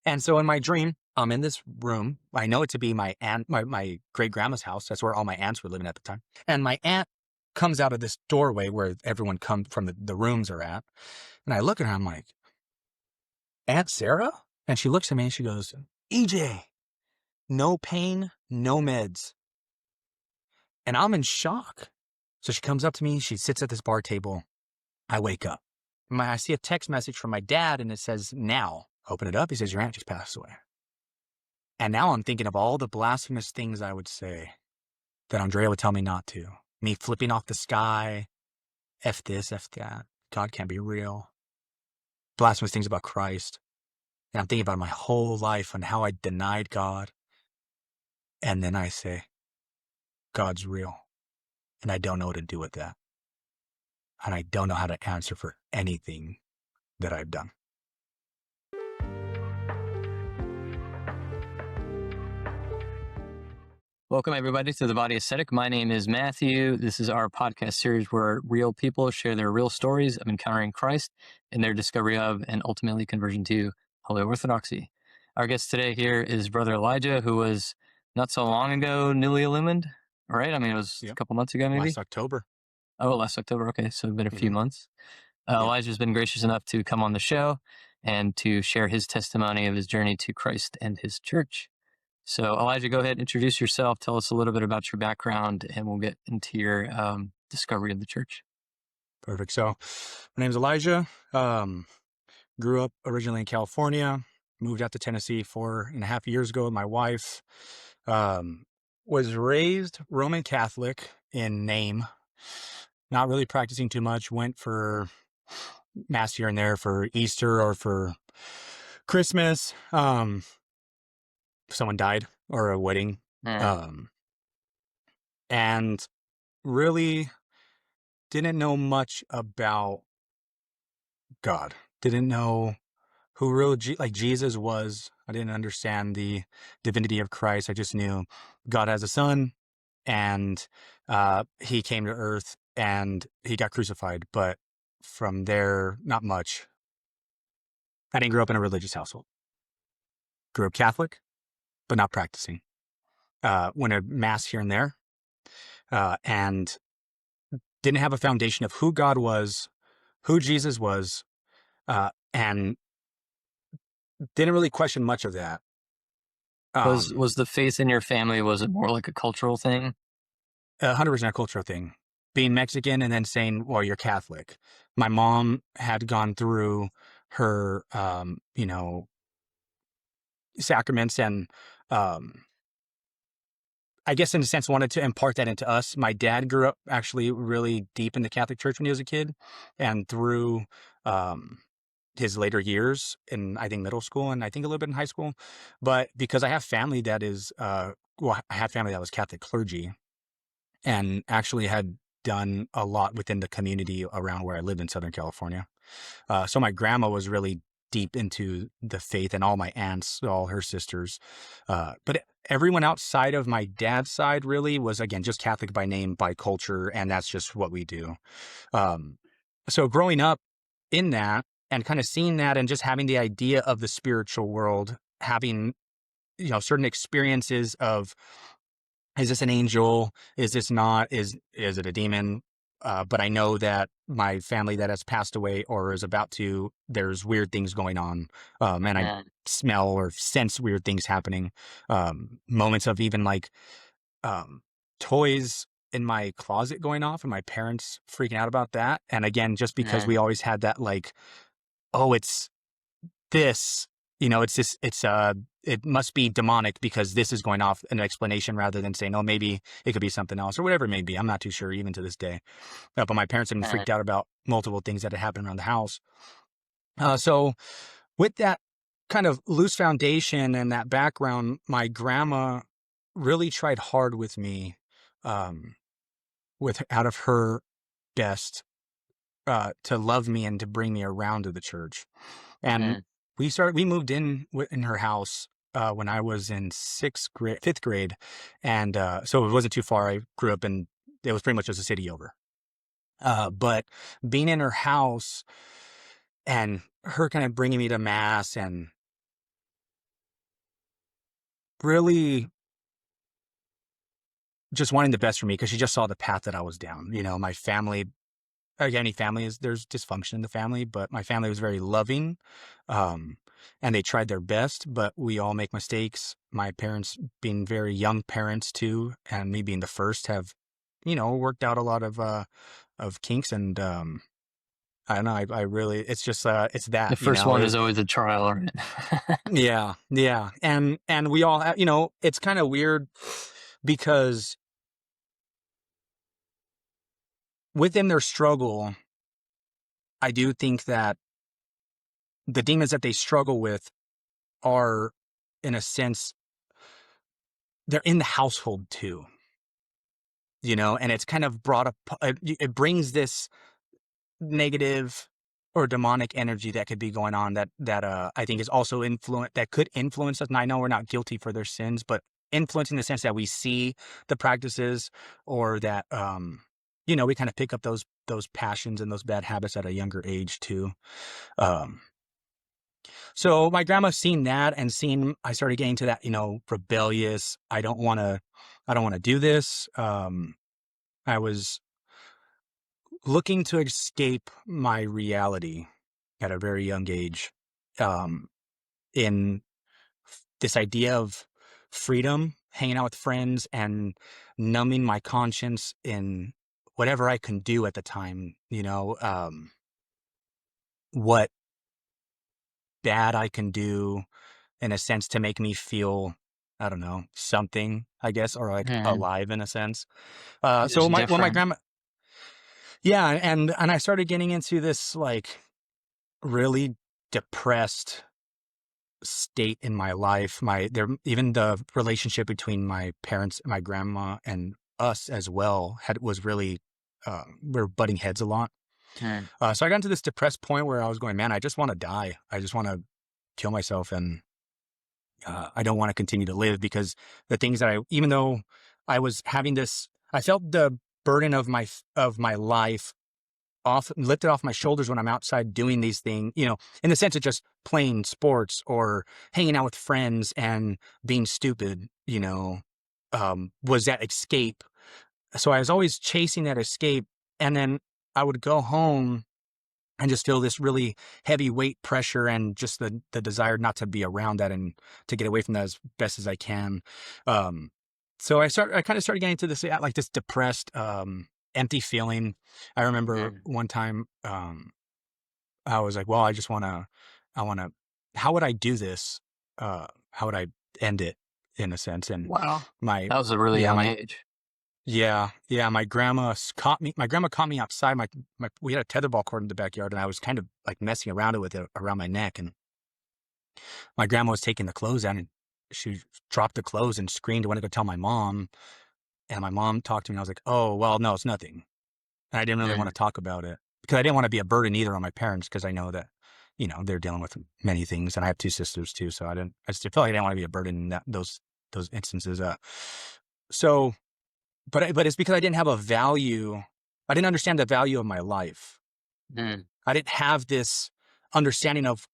And so in my dream, I'm in this room. I know it to be my aunt, my great grandma's house. That's where all my aunts were living at the time. And my aunt comes out of this doorway where everyone come from the rooms are at. And I look at her, I'm like, Aunt Sarah? And she looks at me and she goes, EJ, no pain, no meds. And I'm in shock. So she comes up to me, she sits at this bar table. I wake up. I see a text message from my dad and it says, now. Open it up. He says, your aunt just passed away. And now I'm thinking of all the blasphemous things I would say that Andrea would tell me not to. Me flipping off the sky, F this, F that. God can't be real. Blasphemous things about Christ. And I'm thinking about my whole life and how I denied God. And then I say, God's real. And I don't know what to do with that. And I don't know how to answer for anything that I've done. Welcome, everybody, to The Body Aesthetic. My name is Matthew. This is our podcast series where real people share their real stories of encountering Christ and their discovery of and ultimately conversion to Holy Orthodoxy. Our guest today here is Brother Elijah, who was not so long ago newly illumined, right? I mean, it was a couple months ago, maybe? Last October. Oh, last October. Okay, so it's been a few months. Yeah. Elijah's been gracious enough to come on the show and to share his testimony of his journey to Christ and his church. So Elijah, go ahead, introduce yourself, tell us a little bit about your background, and we'll get into your discovery of the church. Perfect. So my name's Elijah. Grew up originally in California, moved out to Tennessee 4.5 years ago with my wife. Was raised Roman Catholic in name, not really practicing too much, went for mass here and there for Easter or for Christmas. Someone died or a wedding. And really didn't know much about God. Didn't know who real Jesus was. I didn't understand the divinity of Christ. I just knew God has a son and he came to earth and he got crucified. But from there, not much. I didn't grow up in a religious household. Grew up Catholic, but not practicing. Went to mass here and there, and didn't have a foundation of who God was, who Jesus was, and didn't really question much of that. Was the faith in your family, was it more like a cultural thing? 100% a cultural thing. Being Mexican and then saying, well, you're Catholic. My mom had gone through her, sacraments and, I guess in a sense wanted to impart that into us. My dad grew up actually really deep in the Catholic Church when he was a kid, and through his later years in, I think, middle school and I think a little bit in high school. But because I have family that is, I had family that was Catholic clergy and actually had done a lot within the community around where I lived in Southern California. So my grandma was really deep into the faith, and all my aunts, all her sisters. But everyone outside of my dad's side really was, again, just Catholic by name, by culture, and that's just what we do. So growing up in that and kind of seeing that and just having the idea of the spiritual world, having, certain experiences of, is this an angel? Is this not? Is it a demon? But I know that my family that has passed away or is about to, there's weird things going on. And I smell or sense weird things happening. Moments of even like toys in my closet going off and my parents freaking out about that. And again, just because we always had that like, oh, it's this, it's this, it must be demonic because this is going off an explanation rather than saying, oh, maybe it could be something else or whatever it may be. I'm not too sure even to this day. But my parents have been freaked out about multiple things that had happened around the house. So with that kind of loose foundation and that background, my grandma really tried hard with me, with out of her best, to love me and to bring me around to the church. And we moved in her house when I was in fifth grade. And so it wasn't too far. I grew up it was pretty much just a city over. But being in her house and her kind of bringing me to mass and really just wanting the best for me because she just saw the path that I was down. My family, like any family, is there's dysfunction in the family, but my family was very loving, um, and they tried their best. But we all make mistakes. My parents, being very young parents too, and me being the first, have worked out a lot of kinks, and I don't know. I really, it's just it's The that first one is always a trial, right? yeah, yeah, and we all it's kind of weird because within their struggle, I do think that the demons that they struggle with are, in a sense, they're in the household too, and it's kind of brought up, it brings this negative or demonic energy that could be going on that I think is also that could influence us. And I know we're not guilty for their sins, but influence in the sense that we see the practices, or that we kind of pick up those passions and those bad habits at a younger age too. Um so my grandma seen that, and seen I started getting to that, rebellious, I don't want to do this. I was looking to escape my reality at a very young age, um, in this idea of freedom, hanging out with friends, and numbing my conscience in whatever I can do at the time, what bad I can do, in a sense, to make me feel, I don't know, something, I guess, or like Mhm. alive in a sense. So Just when my different. grandma, yeah, and I started getting into this like really depressed state in my life. Even the relationship between my parents, my grandma, and us as well was really, we were butting heads a lot. Mm. So I got into this depressed point where I was going, man, I just want to die. I just want to kill myself, and I don't want to continue to live, because the things that even though I was having this, I felt the burden of my life lifted off my shoulders when I'm outside doing these things, in the sense of just playing sports or hanging out with friends and being stupid, was that escape. So I was always chasing that escape. And then I would go home and just feel this really heavy weight pressure, and just the desire not to be around that, and to get away from that as best as I can. Um, so I kind of started getting to this, like this depressed, empty feeling. I remember Mm. one time, I was like, well, I want to, how would I do this? How would I end it, in a sense? And Wow. my, That was a really yeah, young my, age. yeah, my grandma caught me outside. We had a tetherball court in the backyard, and I was kind of like messing around with it around my neck. And my grandma was taking the clothes out, and she dropped the clothes and screamed, went to go tell my mom. And my mom talked to me, and I was like, oh, well, no, it's nothing. And I didn't really want Mm. to talk about it, because I didn't want to be a burden either on my parents, because I know that, they're dealing with many things, and I have two sisters too. So I just felt like I didn't want to be a burden in those instances. So, but it's because I didn't have a value. I didn't understand the value of my life. Mm. I didn't have this understanding of,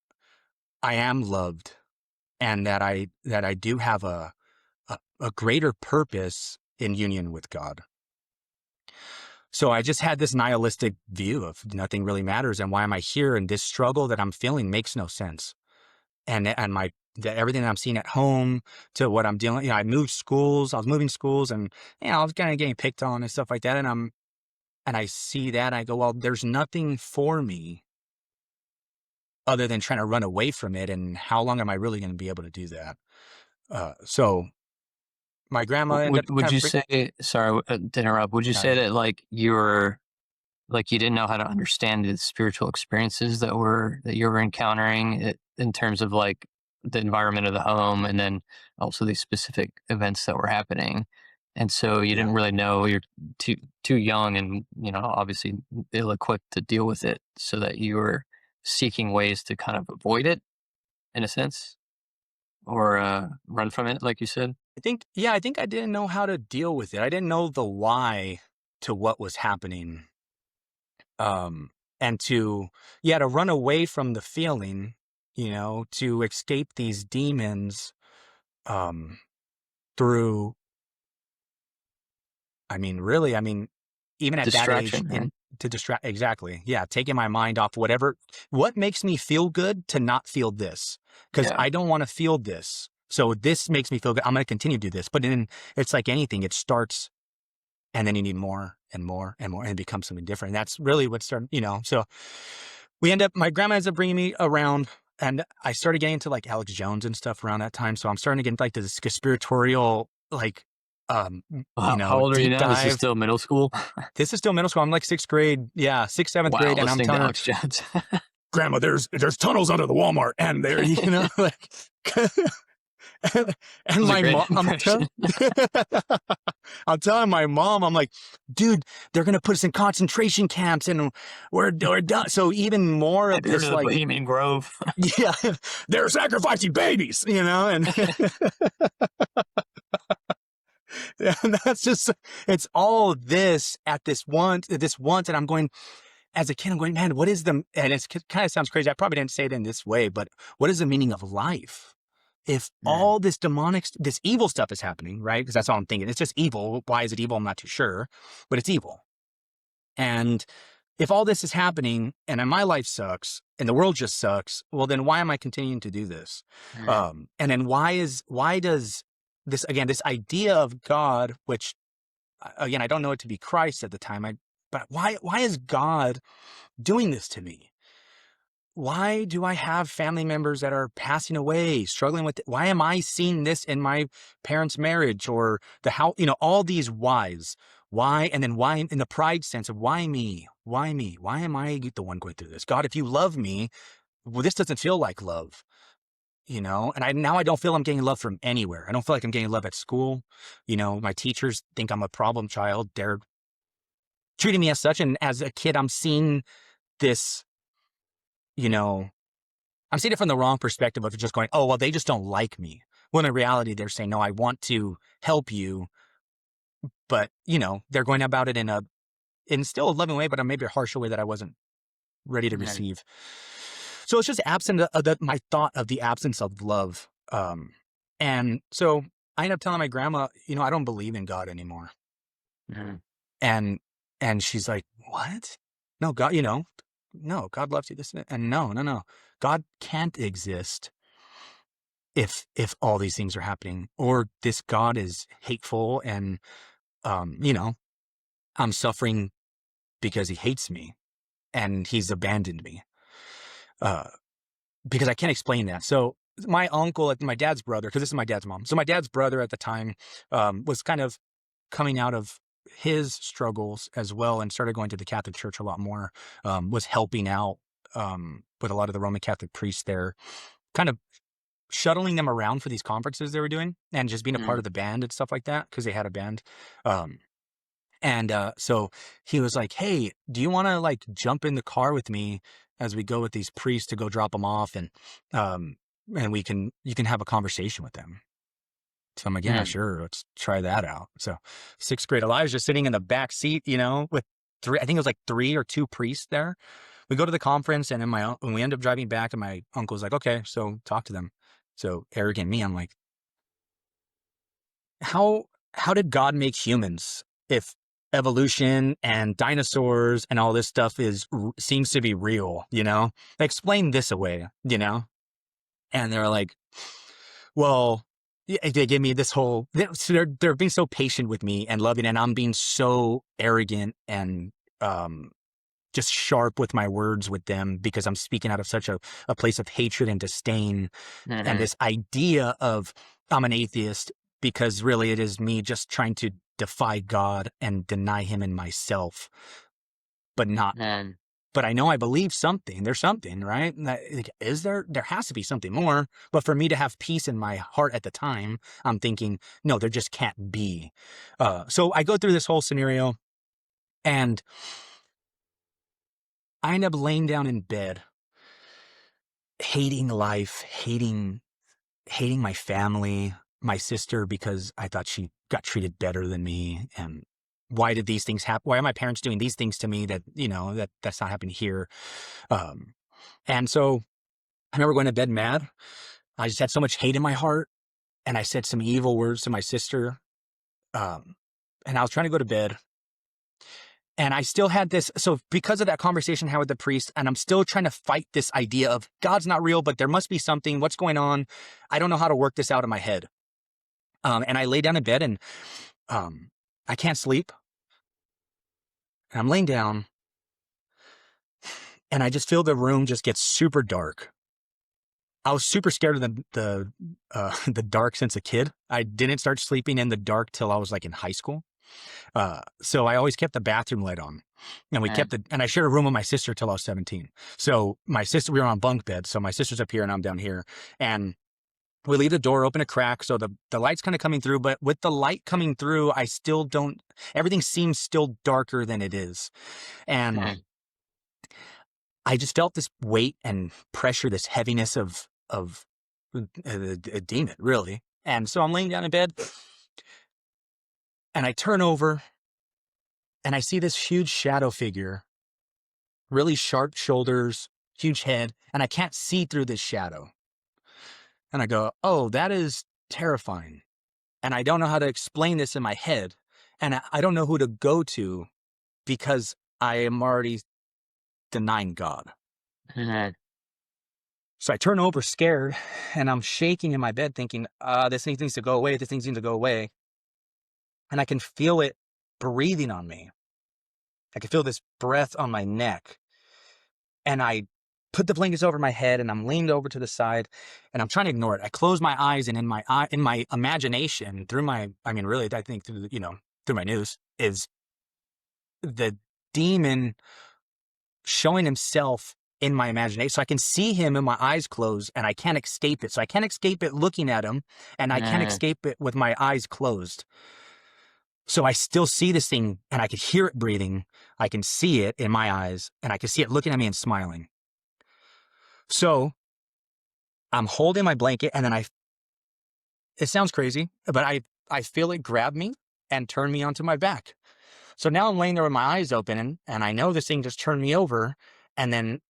I am loved, and that I do have a greater purpose in union with God. So I just had this nihilistic view of nothing really matters, and why am I here? And this struggle that I'm feeling makes no sense. And everything that I'm seeing at home to what I'm dealing, I moved schools, I was moving schools, and I was kind of getting picked on and stuff like that. And I see that, and I go, well, there's nothing for me other than trying to run away from it. And how long am I really going to be able to do that? So my grandma ended up Would kind you of say, sorry to interrupt, would you say that like you didn't know how to understand the spiritual experiences that you were encountering in terms of like the environment of the home, and then also these specific events that were happening, and so you yeah. didn't really know, you're too young and obviously ill equipped to deal with it, so that you were seeking ways to kind of avoid it in a sense, or run from it, like you said. I think I didn't know how to deal with it. I didn't know the why to what was happening. Um, and to run away from the feeling, to escape these demons. through, I mean, really, I mean, even at that age, Distraction, right? in to distract, exactly. Yeah, taking my mind off what makes me feel good to not feel this, because Yeah. I don't want to feel this. So this makes me feel good. I'm going to continue to do this. But then it's like anything, it starts and then you need more and more and more, and it becomes something different. And that's really what started, So my grandma ends up bringing me around, and I started getting into like Alex Jones and stuff around that time. So I'm starting to get into like this conspiratorial, like, How old are you deep now? This is dive. still middle school? This is still middle school. I'm like sixth grade. Yeah, sixth, seventh Wow, grade. And I'm listening to telling her, Alex Jones. Grandma, there's tunnels under the Walmart, and there, like, That and was a my great mom, impression. I'm telling my mom, I'm like, dude, they're gonna put us in concentration camps, and we're done. So even more Have of you heard this, of the like, Bohemian Grove? yeah, they're sacrificing babies, and and that's just, it's all this this once, and I'm going, as a kid, I'm going, man, what is and it kind of sounds crazy. I probably didn't say it in this way, but what is the meaning of life? If Mm, all this this evil stuff is happening, right? Because that's all I'm thinking. It's just evil. Why is it evil? I'm not too sure, but it's evil. And if all this is happening and my life sucks and the world just sucks, well, then why am I continuing to do this? mm, And then why does this idea of God, which again, I don't know it to be Christ at the time. But why is God doing this to me? Why do I have family members that are passing away, struggling with it? Why am I seeing this in my parents' marriage or the how, all these whys? Why? And then why in the pride sense of why me? Why me? Why am I the one going through this? God, if you love me, well, this doesn't feel like love, And now I don't feel I'm getting love from anywhere. I don't feel like I'm getting love at school. My teachers think I'm a problem child. They're treating me as such. And as a kid, I'm seeing this, you know, I'm seeing it from the wrong perspective of just going, oh, well, they just don't like me. When in reality, they're saying, no, I want to help you. But, they're going about it in still a loving way, but maybe a harsher way that I wasn't ready to mm, receive. So it's just absent of my thought of the absence of love. And so I ended up telling my grandma, I don't believe in God anymore. mm, And, and she's like, what? No, God, no, God loves you. This and no, no, no. God can't exist if all these things are happening, or this God is hateful and um you know I'm suffering because he hates me and he's abandoned me, uh because I can't explain that. So my uncle, my dad's brother, because this is my dad's mom, so my dad's brother at the time was kind of coming out of his struggles as well and started going to the Catholic Church a lot more, was helping out with a lot of the Roman Catholic priests there, kind of shuttling them around for these conferences they were doing and just being a part mm, of the band and stuff like that because they had a band. Um, so he was like, "Hey, do you want to like jump in the car with me as we go with these priests to go drop them off um, and you can have a conversation with them." So I'm like, "Yeah, mm, sure, let's try that out." So sixth grade, I was just sitting in the back seat, with I think it was like three or two priests there. We go to the conference, and then when we end up driving back, and my uncle's like, "Okay, so talk to them." So arrogant me, I'm like, how how did God make humans if evolution and dinosaurs and all this stuff seems to be real, Explain this away, And they're like, well, yeah, they give me this whole, so they're being so patient with me and loving, and I'm being so arrogant and um just sharp with my words with them because I'm speaking out of such a place of hatred and disdain, and mhm, this idea of I'm an atheist because really it is me just trying to defy God and deny him in myself, but not. mm, But I know I believe something. There's something, right? Like, is there? There has to be something more. But for me to have peace in my heart at the time, I'm thinking, no, there just can't be. So I go through this whole scenario, and I end up laying down in bed, hating life, hating my family, my sister, because I thought she got treated better than me. And why did these things happen? Why are my parents doing these things to me that, that's not happening here? Um, and so I remember going to bed mad. I just had so much hate in my heart. and I said some evil words to my sister. Um, and I was trying to go to bed. And I still had this. So because of that conversation I had with the priest, and I'm still trying to fight this idea of God's not real, but there must be something. What's going on? I don't know how to work this out in my head. And I lay down in bed and I can't sleep. And I'm laying down and I just feel the room just get super dark. I was super scared of the dark since a kid. I didn't start sleeping in the dark till I was like in high school. So I always kept the bathroom light on, and and I shared a room with my sister till I was 17. So my sister, we were on bunk beds. So my sister's up here and I'm down here, and we leave the door open a crack. So the light's kind of coming through, but with the light coming through, I still don't, everything seems still darker than it is. And I just felt this weight and pressure, this heaviness of a demon, really. And so I'm laying down in bed and I turn over and I see this huge shadow figure, really sharp shoulders, huge head, and I can't see through this shadow. And I go, oh, that is terrifying. And I don't know how to explain this in my head. And I don't know who to go to because I am already denying God. So I turn over scared and I'm shaking in my bed thinking, this thing needs to go away. This thing needs to go away. And I can feel it breathing on me. I can feel this breath on my neck. And I put the blankets over my head and I'm leaned over to the side and I'm trying to ignore it. I close my eyes and in my imagination really, I think through my news is the demon showing himself in my imagination. So I can see him in my eyes closed and I can't escape it. So I can't escape it looking at him and I can't escape it with my eyes closed. So I still see this thing and I can hear it breathing. I can see it in my eyes and I can see it looking at me and smiling. So I'm holding my blanket and then it sounds crazy, but I feel it grab me and turn me onto my back. So now I'm laying there with my eyes open and I know this thing just turned me over. And then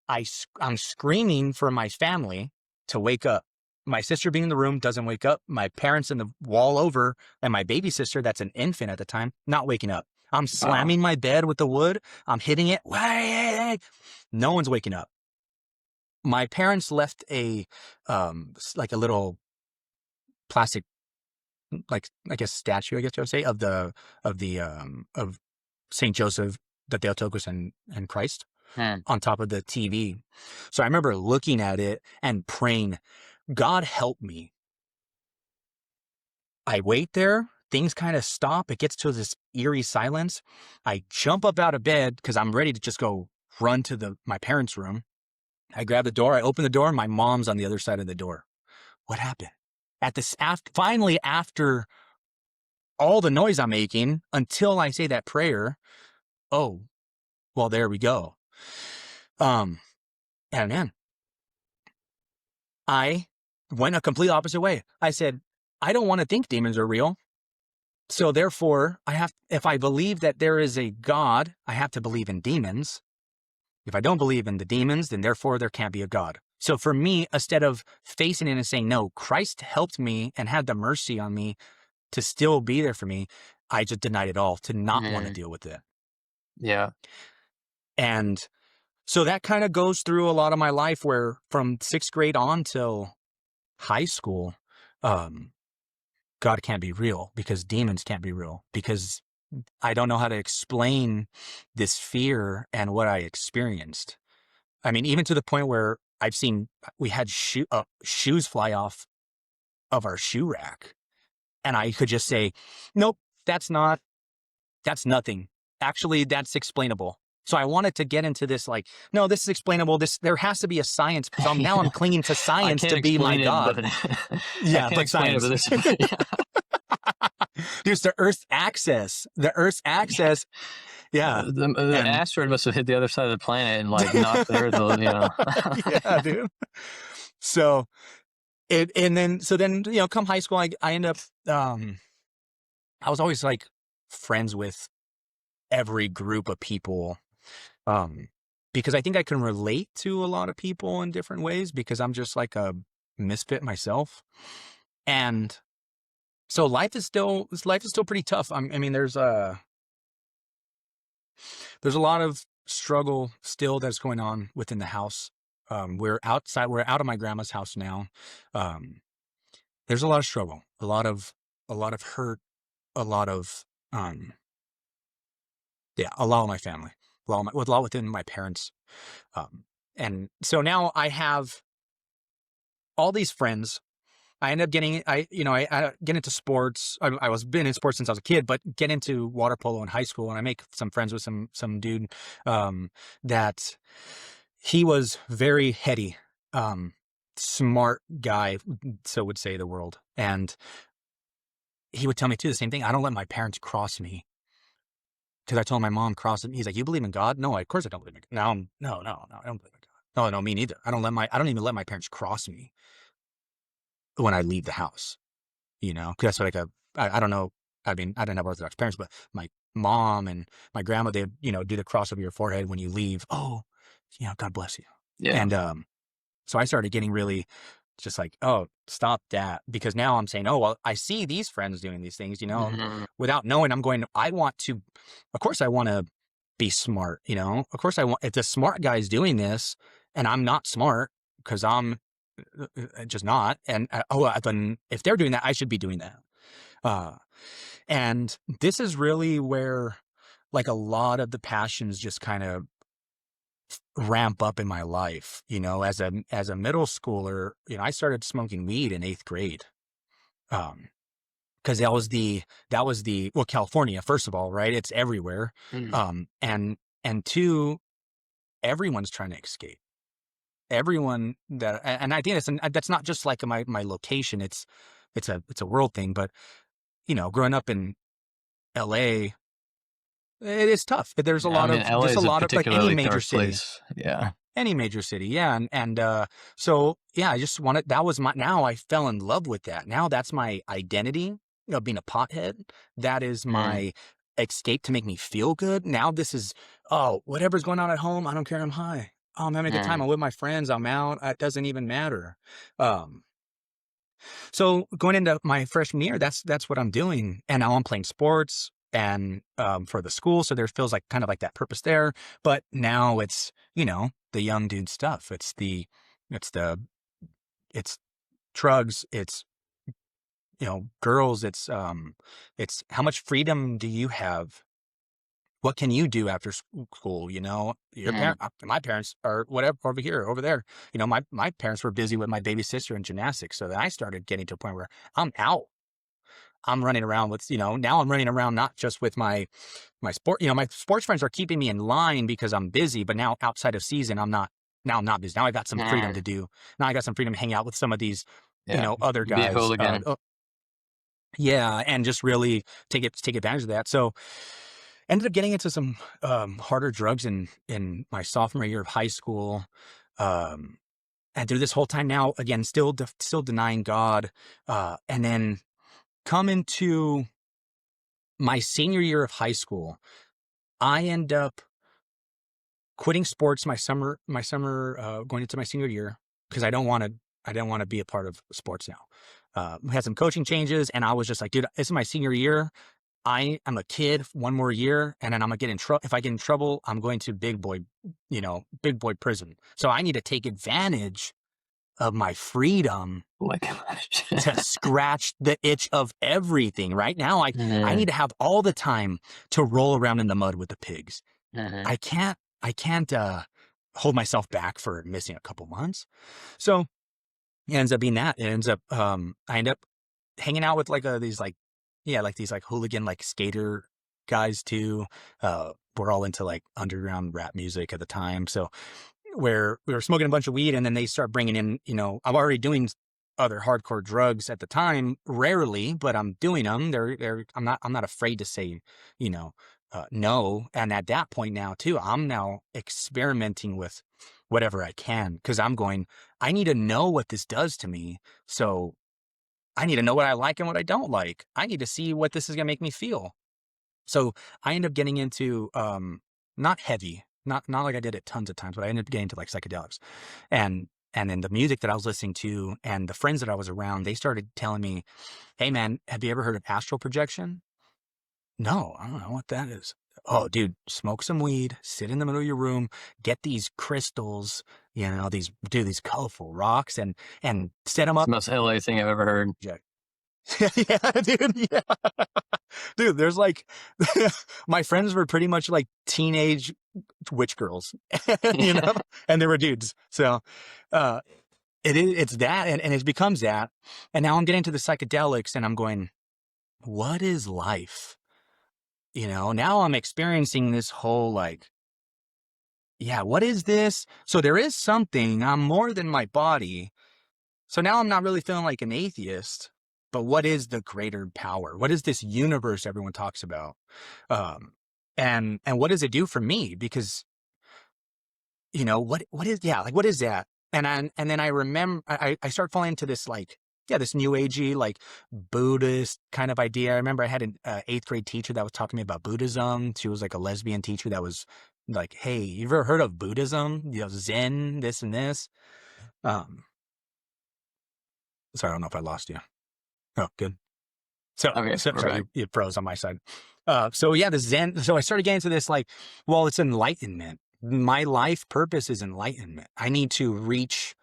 I'm screaming for my family to wake up. My sister being in the room doesn't wake up. My parents in the wall over and my baby sister, that's an infant at the time, not waking up. I'm slamming my bed with the wood. I'm hitting it. No one's waking up. My parents left like a little plastic, like I guess statue, I guess I would say, of Saint Joseph, the Theotokos and Christ on top of the TV. So I remember looking at it and praying, God help me. I wait there. Things kind of stop. It gets to this eerie silence. I jump up out of bed because I'm ready to just go run to my parents' room. I grab the door. I open the door. My mom's on the other side of the door. What happened? Finally, after all the noise I'm making, until I say that prayer, oh, well, there we go. And man, I went a complete opposite way. I said, I don't want to think demons are real. So therefore, if I believe that there is a God, I have to believe in demons. If I don't believe in the demons, then therefore there can't be a God. So for me, instead of facing it and saying, no, Christ helped me and had the mercy on me to still be there for me, I just denied it all to not want to deal with it. Yeah. And so that kind of goes through a lot of my life where from 6th grade on till high school, God can't be real because demons can't be real because I don't know how to explain this fear and what I experienced. I mean, even to the point where we had shoes fly off of our shoe rack. And I could just say, nope, that's nothing. Actually, that's explainable. So I wanted to get into this like, no, this is explainable. There has to be a science. So now I'm clinging to science to be my God. Yeah, but science. There's the Earth's axis. Yeah. The asteroid must have hit the other side of the planet and like knocked the Earth, Yeah, dude. So then, come high school, I end up, I was always like friends with every group of people, because I think I can relate to a lot of people in different ways because I'm just like a misfit myself. And so life is still pretty tough. I mean, there's a lot of struggle still that's going on within the house. We're out of my grandma's house now. Um, there's a lot of struggle, a lot of hurt, a lot of um, yeah, a lot of my family, a lot within my parents. Um, and so now I have all these friends. I end up getting, I get into sports. I was been in sports since I was a kid, but get into water polo in high school, and I make some friends with some dude um, that he was very heady, smart guy, so would say the world, and he would tell me too the same thing. I don't let my parents cross me because I told my mom cross him. He's like, "You believe in God?" No, of course I don't believe in God. Now no, I don't believe in God. No, no, me neither. I don't even let my parents cross me when I leave the house. You know, because that's like I don't know. I mean, I didn't have Orthodox parents, but my mom and my grandma, they, do the cross over your forehead when you leave. Oh, God bless you. Yeah. And so I started getting really just like, oh, stop that. Because now I'm saying, oh, well, I see these friends doing these things, Hmm. without knowing. I want to, of course, I want to be smart, of course, if the smart guy is doing this and I'm not smart because I'm just not. And then if they're doing that, I should be doing that. Uh, and this is really where like a lot of the passions just kind of ramp up in my life, as a middle schooler, I started smoking weed in 8th grade. Um, because well, California, first of all, right? It's everywhere. Mm. And two, everyone's trying to escape. Everyone and I think that's not just like my location. It's a world thing, but growing up in LA, it is tough. There's a Yeah, I lot mean, of LA just a is a lot of like particularly dark place. Yeah. any major city. Yeah. So yeah, I just wanted, now I fell in love with that. Now that's my identity, being a pothead. That is Mm. my escape to make me feel good. Now this is, oh, whatever's going on at home, I don't care. I'm high. Oh, I'm having a good time. Mm. I'm with my friends. I'm out. It doesn't even matter. Um, so going into my freshman year, that's what I'm doing, and now I'm playing sports and for the school. So there feels like kind of like that purpose there. But now it's the young dude stuff. It's the it's drugs. It's girls. It's how much freedom do you have? What can you do after school? Mm. My parents are whatever over here, over there. My parents were busy with my baby sister in gymnastics, so then I started getting to a point where I'm out. I'm running around with, now I'm running around not just with my sport, my sports friends are keeping me in line because I'm busy, but now outside of season, I'm not busy. Now I got some freedom to Mm. do. Now I got some freedom to hang out with some of these, Yeah. other Be a guys. hooligan. Yeah, and just really take advantage of that. So ended up getting into some harder drugs in my sophomore year of high school. Um, and through this whole time now, again, still denying God. And then come into my senior year of high school, I end up quitting sports going into my senior year because I don't want to be a part of sports now. We had some coaching changes, and I was just like, dude, this is my senior year. I'm a kid, one more year, and then I'm gonna get in trouble. If I get in trouble, I'm going to big boy prison. So I need to take advantage of my freedom Oh my gosh. to scratch the itch of everything. Right now, I Mhm. need to have all the time to roll around in the mud with the pigs. Mhm. I can't hold myself back for missing a couple months. So it ends up being that. I end up hanging out with like these like, yeah, like these like hooligan like skater guys too. We're all into like underground rap music at the time. So where we were smoking a bunch of weed and then they start bringing in, I'm already doing other hardcore drugs at the time, rarely, but I'm doing them. I'm not afraid to say, no. And at that point now too, I'm now experimenting with whatever I can because I need to know what this does to me. So I need to know what I like and what I don't like. I need to see what this is going to make me feel. So I end up getting into not heavy, not like I did it tons of times, but I ended up getting into like psychedelics. And And then the music that I was listening to and the friends that I was around, they started telling me, hey man, have you ever heard of astral projection? No, I don't know what that is. Oh, dude, smoke some weed, sit in the middle of your room, get these crystals, these colorful rocks and set them It's up. the most LA thing I've ever heard. Project. Yeah, dude. Yeah. Dude, there's like my friends were pretty much like teenage witch girls, you Yeah. know, and they were dudes. So, uh, it's that, and it becomes that. And now I'm getting to the psychedelics and I'm going, what is life? Now I'm experiencing this whole like, yeah, what is this? So there is something, I'm more than my body. So now I'm not really feeling like an atheist, but what is the greater power? What is this universe everyone talks about? Um, and what does it do for me? Because what is, yeah, like what is that? And then I remember I start falling into this like, yeah, this new agey like Buddhist kind of idea. I remember I had an eighth grade teacher that was talking to me about Buddhism. She was like a lesbian teacher that was like, hey, you ever heard of Buddhism? Zen, this and this. Um, sorry, I don't know if I lost you. Oh, good. So, Okay, so we're sorry, back. you froze on my side. So yeah, the Zen. So I started getting into this like, well, it's enlightenment. My life purpose is enlightenment. I need to reach,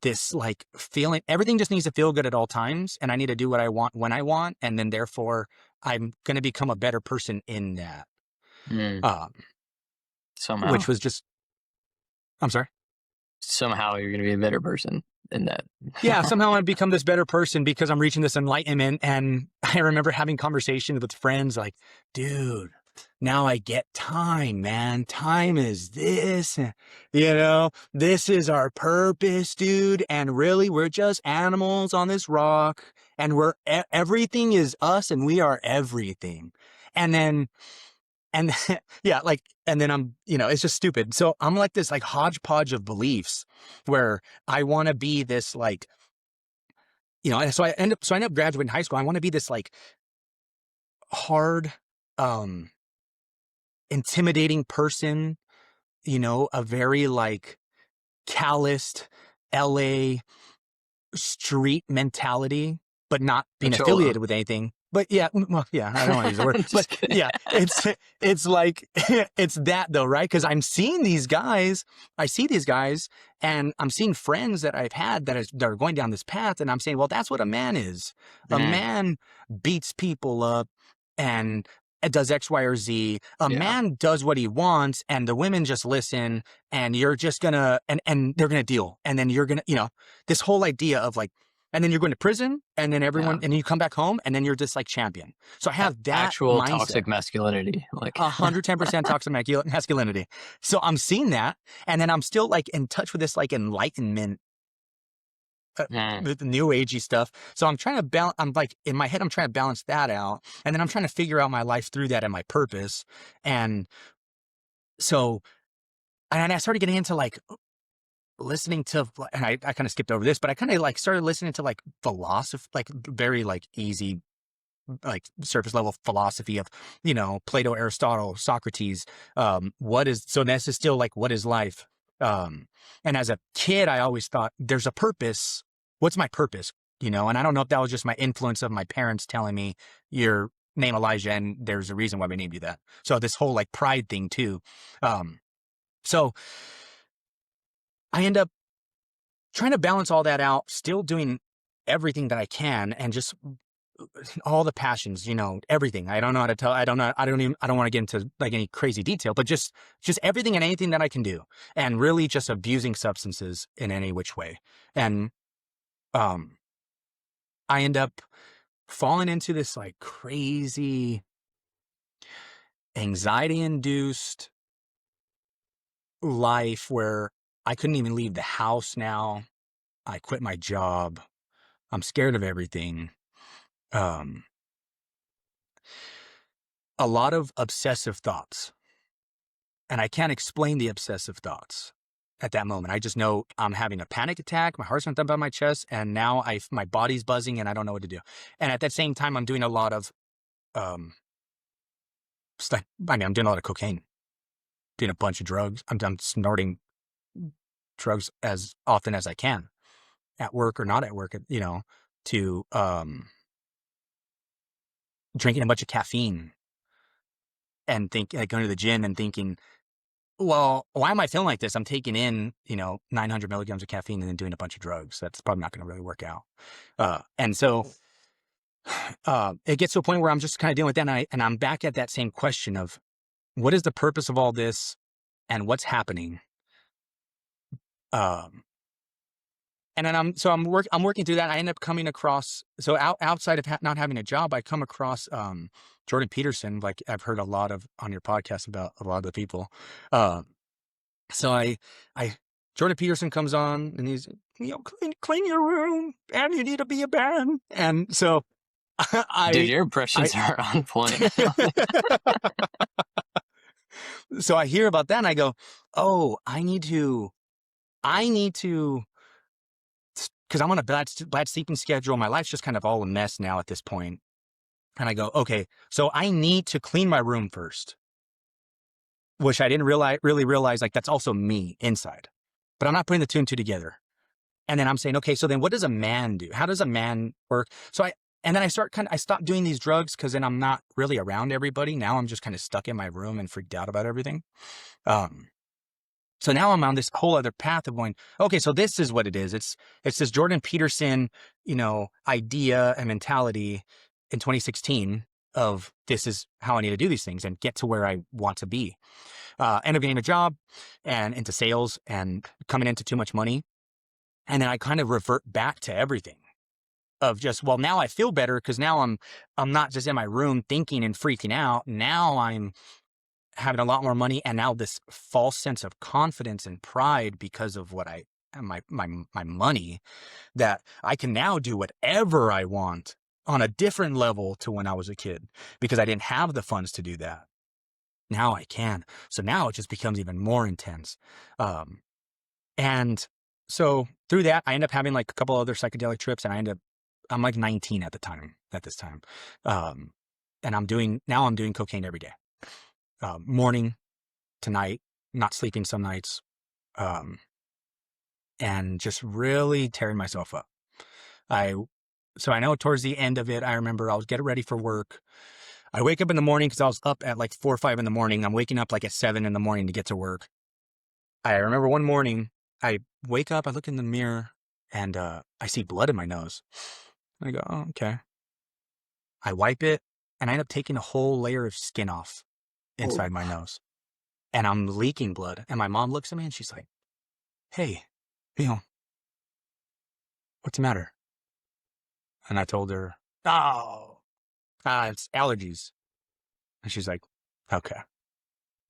this like feeling. Everything just needs to feel good at all times, and I need to do what I want when I want, and then therefore I'm going to become a better person in that. Mm, Um, somehow, which was just, I'm sorry. somehow you're going to be a better person in that. Yeah, somehow I become this better person because I'm reaching this enlightenment. And I remember having conversations with friends like, dude, now I get time, man. Time is this, this is our purpose, dude. And really, we're just animals on this rock and everything is us and we are everything. And then, and yeah, like, and then it's just stupid. So I'm like this like hodgepodge of beliefs where I want to be this like, so I end up graduating high school. I want to be this like hard, um, intimidating person, a very like calloused LA street mentality, but not being Machola. affiliated with anything. But yeah, well, yeah, I don't want to use the word, but Just kidding. yeah, it's like it's that though, right? Because I'm seeing these guys, I see these guys, and I'm seeing friends that I've had that are going down this path, and I'm saying, well, that's what a man is. A Mm, man beats people up and it does X, Y, or Z. A yeah, man does what he wants, and the women just listen, and you're just gonna and they're gonna deal, and then you're gonna, this whole idea of like, and then you're going to prison, and then yeah. and you come back home, and then you're just like champion. So I have that Actual mindset, toxic masculinity. Like, 110% toxic masculinity. So I'm seeing that, and then I'm still like in touch with this like enlightenment, mm, with the new agey stuff. So I'm trying to balance. I'm like in my head, I'm trying to balance that out, and then I'm trying to figure out my life through that and my purpose. And so, and I started getting into like listening to, and I kind of skipped over this, but I kind of like started listening to like philosophy, like very like easy, like surface level philosophy of, Plato, Aristotle, Socrates. So this is still like, what is life? And as a kid, I always thought there's a purpose. What's my purpose? And I don't know if that was just my influence of my parents telling me your name Elijah and there's a reason why we named you that. So this whole like pride thing too. So I end up trying to balance all that out, still doing everything that I can and just all the passions, everything. I don't know how to tell. I don't know. I don't want to get into like any crazy detail, but just everything and anything that I can do and really just abusing substances in any which way. And, um, I end up falling into this like crazy anxiety induced life where I couldn't even leave the house now. I quit my job. I'm scared of everything. Um, a lot of obsessive thoughts. And I can't explain the obsessive thoughts at that moment. I just know I'm having a panic attack. My heart's jumping up my chest, and now my body's buzzing, and I don't know what to do. And at that same time, I'm doing a lot of um I'm doing a lot of cocaine, doing a bunch of drugs. I'm snorting drugs as often as I can, at work or not at work, to drinking a bunch of caffeine and going to the gym and thinking, well, why am I feeling like this? I'm taking in, 900 milligrams of caffeine and then doing a bunch of drugs. That's probably not going to really work out. And so it gets to a point where I'm just kind of dealing with that. And I'm back at that same question of what is the purpose of all this and what's happening? Um, and then I'm working through that. I end up coming across, so outside of not having a job, I come across, Jordan Peterson, like I've heard a lot of on your podcast about a lot of the people. Um, So I Jordan Peterson comes on and he's, clean your room and you need to be a band. And so Dude, I, your I, impressions are on point. so I hear about that and I go, oh, I need to, cause I'm on a bad sleeping schedule. My life's just kind of all a mess now at this point. And I go, okay, so I need to clean my room first, which I didn't really realize, like that's also me inside, but I'm not putting the two and two together. And then I'm saying, okay, so then what does a man do? How does a man work? And then I stopped doing these drugs because then I'm not really around everybody. Now I'm just kind of stuck in my room and freaked out about everything. Um, so now I'm on this whole other path of going, okay, so this is what it is. It's this Jordan Peterson, idea and mentality in 2016 of this is how I need to do these things and get to where I want to be. End up getting a job and into sales and coming into too much money. And then I kind of revert back to everything of just, well, now I feel better because now I'm not just in my room thinking and freaking out. Now I'm having a lot more money, and now this false sense of confidence and pride because of what my money, that I can now do whatever I want on a different level to when I was a kid because I didn't have the funds to do that. Now I can. So now it just becomes even more intense. And so through that, I end up having like a couple other psychedelic trips, and I'm like 19 at this time. And I'm doing cocaine every day, morning to night, not sleeping some nights, um, and just really tearing myself up. So I know towards the end of it, I remember I was getting ready for work. I wake up in the morning because I was up at like 4 or 5 in the morning. I'm waking up like at 7 in the morning to get to work. I remember one morning I wake up, I look in the mirror, and I see blood in my nose. I go, oh, okay. I wipe it, and I end up taking a whole layer of skin off Oh, inside my nose, and I'm leaking blood. And my mom looks at me and she's like, hey, what's the matter? And I told her, oh, it's allergies. And she's like, okay.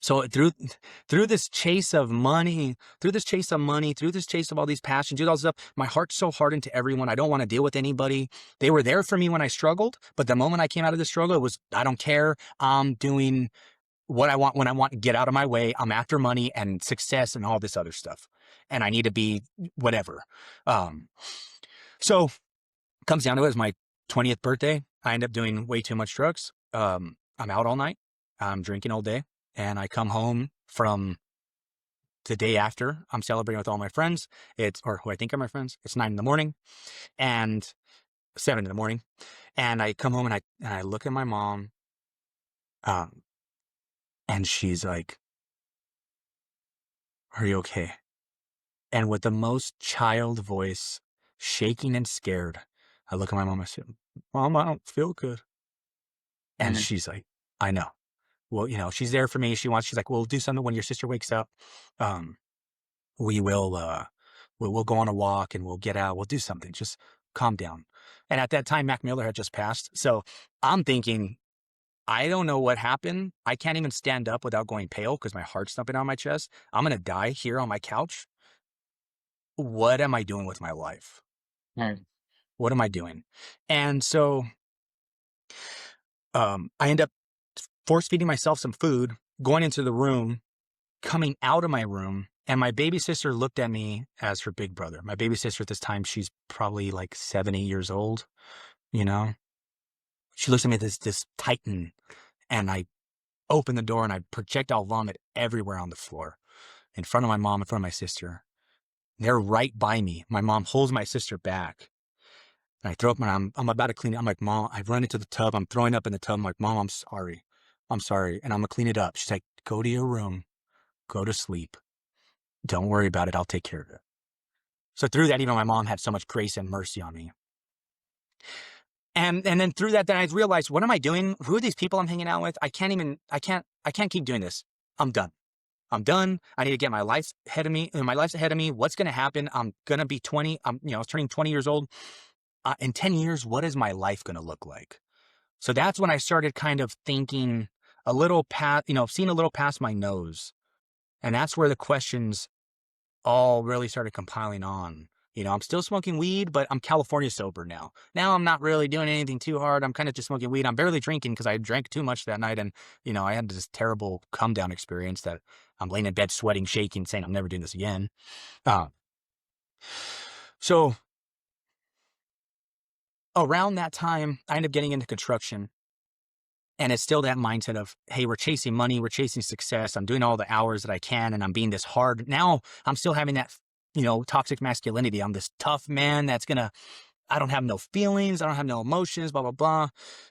So through this chase of money, through this chase of all these passions, all this stuff, my heart's so hardened to everyone. I don't want to deal with anybody. They were there for me when I struggled, but the moment I came out of the struggle, it was, I don't care. I'm doing what I want when I want to get out of my way. I'm after money and success and all this other stuff. And I need to be whatever. Um, so it comes down to it, it's my 20th birthday. I end up doing way too much drugs. I'm out all night. I'm drinking all day. And I come home from the day after. I'm celebrating with all my friends. Or who I think are my friends. It's 9 in the morning and 7 in the morning. And I come home and I look at my mom. And she's like, are you okay? And with the most child voice, shaking and scared, I look at my mom. I said, Mom, I don't feel good. And man. she's like, I know. Well, she's there for me. She's like, we'll do something when your sister wakes up. Um, we will, we'll go on a walk and we'll get out. We'll do something. Just calm down. And at that time, Mac Miller had just passed. So I'm thinking, I don't know what happened. I can't even stand up without going pale because my heart's thumping on my chest. I'm going to die here on my couch. What am I doing with my life? Man. What am I doing? And so I end up force feeding myself some food, going into the room, coming out of my room, and my baby sister looked at me as her big brother. My baby sister at this time, she's probably like 70 years old, you know? She looks at me as this titan, and I open the door and I projectile vomit everywhere on the floor, in front of my mom, in front of my sister. They're right by me. My mom holds my sister back. And I throw up I'm about to clean it. I'm like, Mom, I run into the tub. I'm throwing up in the tub. I'm like, Mom, I'm sorry. I'm sorry. And I'm going to clean it up. She's like, go to your room. Go to sleep. Don't worry about it. I'll take care of it. So through that, my mom had so much grace and mercy on me. And then through that, then I realized, what am I doing? Who are these people I'm hanging out with? I can't keep doing this. I'm done. I'm done. I need to get my life ahead of me. My life's ahead of me. What's going to happen? I'm going to be 20. I was turning 20 years old. In 10 years, what is my life going to look like? So that's when I started kind of thinking a little past, seeing a little past my nose. And that's where the questions all really started compiling on. I'm still smoking weed, but I'm California sober now. Now I'm not really doing anything too hard. I'm kind of just smoking weed. I'm barely drinking because I drank too much that night. And, I had this terrible come down experience that I'm laying in bed, sweating, shaking, saying I'm never doing this again. So around that time, I ended up getting into construction. And it's still that mindset of, hey, we're chasing money, we're chasing success. I'm doing all the hours that I can, and I'm being this hard. Now I'm still having that, toxic masculinity. I'm this tough man I don't have no feelings. I don't have no emotions, blah, blah,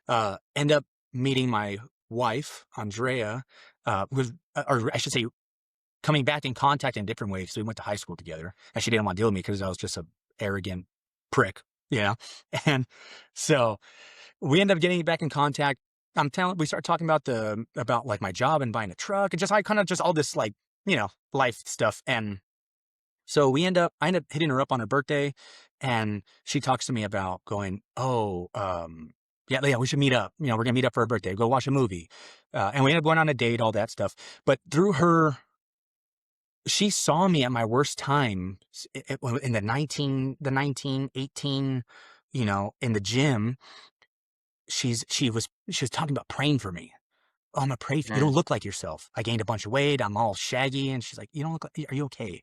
blah. End up meeting my wife, Andrea, or I should say, coming back in contact in different ways. So we went to high school together, and she didn't want to deal with me because I was just an arrogant prick, And so we end up getting back in contact. We start talking about like my job and buying a truck and just all this life stuff. And so I end up hitting her up on her birthday, and she talks to me about going, yeah, we should meet up. We're going to meet up for her birthday, go watch a movie. And we end up going on a date, all that stuff. But through her, she saw me at my worst time in the 1918, in the gym. She was talking about praying for me. Oh, I'm gonna pray for you. You don't look like yourself. I gained a bunch of weight. I'm all shaggy. And she's like, you don't look like, are you okay?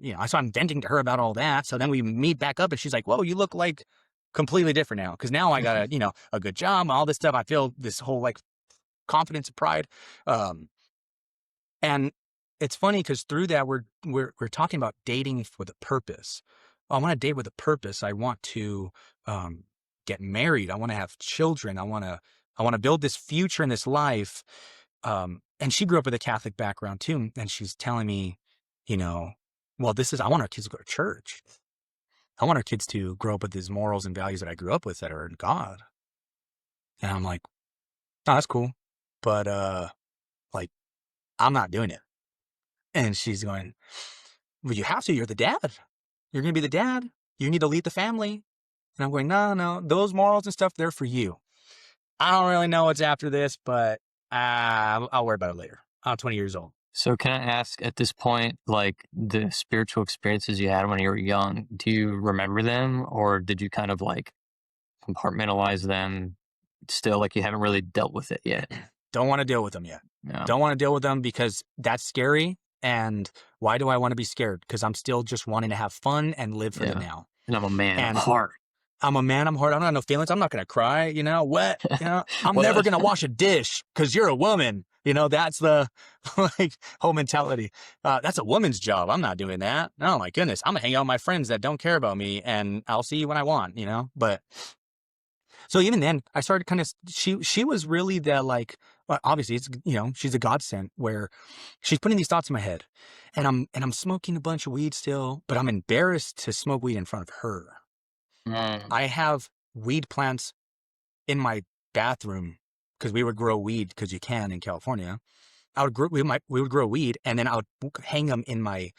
So I'm venting to her about all that. So then we meet back up, and she's like, whoa, you look like completely different now. Cause now I got a good job, all this stuff. I feel this whole like confidence and pride. And it's funny because through that, we're talking about dating with a purpose. I want to date with a purpose. I want to, get married. I want to have children. I want to build this future in this life. And she grew up with a Catholic background too. And she's telling me, well, I want our kids to go to church. I want our kids to grow up with these morals and values that I grew up with that are in God. And I'm like, oh, that's cool. But, like, I'm not doing it. And she's going, well, you have to. You're the dad. You're going to be the dad. You need to lead the family. And I'm going, no, those morals and stuff, they're for you. I don't really know what's after this, but I'll worry about it later. I'm 20 years old. So can I ask, at this point, like the spiritual experiences you had when you were young, do you remember them, or did you kind of like compartmentalize them still, like you haven't really dealt with it yet? Don't want to deal with them yet. No. Don't want to deal with them because that's scary. And why do I want to be scared? Because I'm still just wanting to have fun and live for the now. And I'm a man. I'm hard. I'm a man. I'm hard. I don't have no feelings. I'm not going to cry, what, I'm never going to wash a dish because you're a woman. That's the like whole mentality. That's a woman's job. I'm not doing that. Oh my goodness. I'm gonna hang out with my friends that don't care about me, and I'll see you when I want, but so even then I started kind of, she was really that, like, obviously it's, she's a godsend where she's putting these thoughts in my head, and I'm smoking a bunch of weed still, but I'm embarrassed to smoke weed in front of her. I have weed plants in my bathroom because we would grow weed because you can in California. We would grow weed, and then I would hang them in my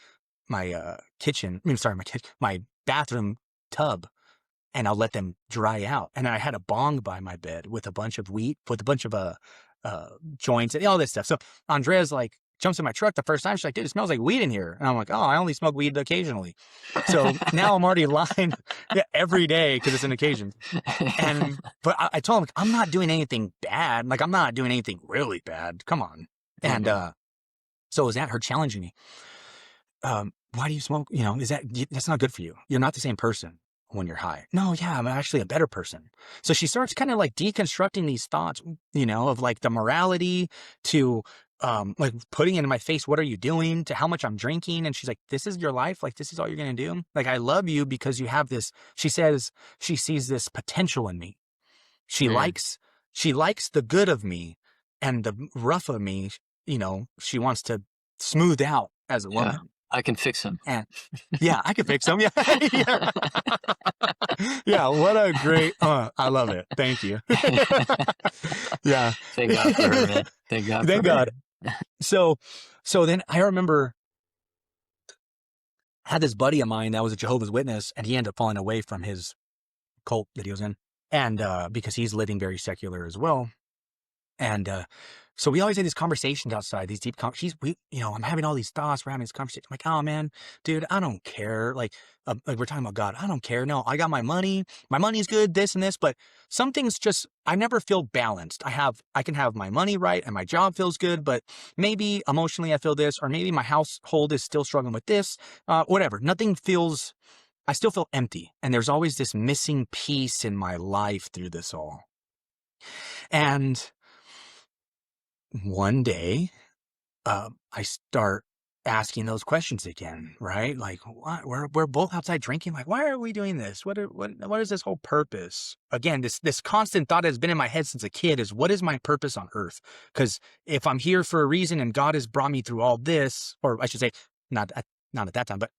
kitchen. My bathroom tub, and I'll let them dry out. And I had a bong by my bed with a bunch of weed, with a bunch of joints and all this stuff. So Andrea's like, jumps in my truck the first time. She's like, dude, it smells like weed in here. And I'm like, oh, I only smoke weed occasionally. So now I'm already lying every day because it's an occasion. But I told him, like, I'm not doing anything bad. Like, I'm not doing anything really bad. Come on. And so it was that her challenging me. Why do you smoke? That's not good for you. You're not the same person when you're high. No, yeah, I'm actually a better person. So she starts kind of like deconstructing these thoughts, of like the morality to like putting it in my face, what are you doing, to how much I'm drinking. And she's like, this is your life. Like, this is all you're going to do. Like, I love you because you have this, she says, she sees this potential in me. She Mm, likes, she likes the good of me, and the rough of me, she wants to smooth out as a yeah, woman. I can fix him. And yeah, I could fix them. Yeah. Yeah. Yeah. What a great, I love it. Thank you. Yeah. Thank God for her, man. Thank God for Thank her. God. So, so then I remember I had this buddy of mine that was a Jehovah's Witness, and he ended up falling away from his cult that he was in. And because he's living very secular as well. And so we always had these conversations outside, these deep I'm having all these thoughts, we're having this conversation. I'm like, oh man, dude, I don't care. Like we're talking about God. I don't care. No, I got my money's good, this and this, but some things just, I never feel balanced. I can have my money right and my job feels good, but maybe emotionally I feel this, or maybe my household is still struggling with this, whatever. I still feel empty. And there's always this missing piece in my life through this all. And one day, I start asking those questions again, right? Like, what? We're both outside drinking. Like, why are we doing this? What is this whole purpose? Again, this constant thought has been in my head since a kid is, what is my purpose on earth? Because if I'm here for a reason and God has brought me through all this, or I should say, not at that time, but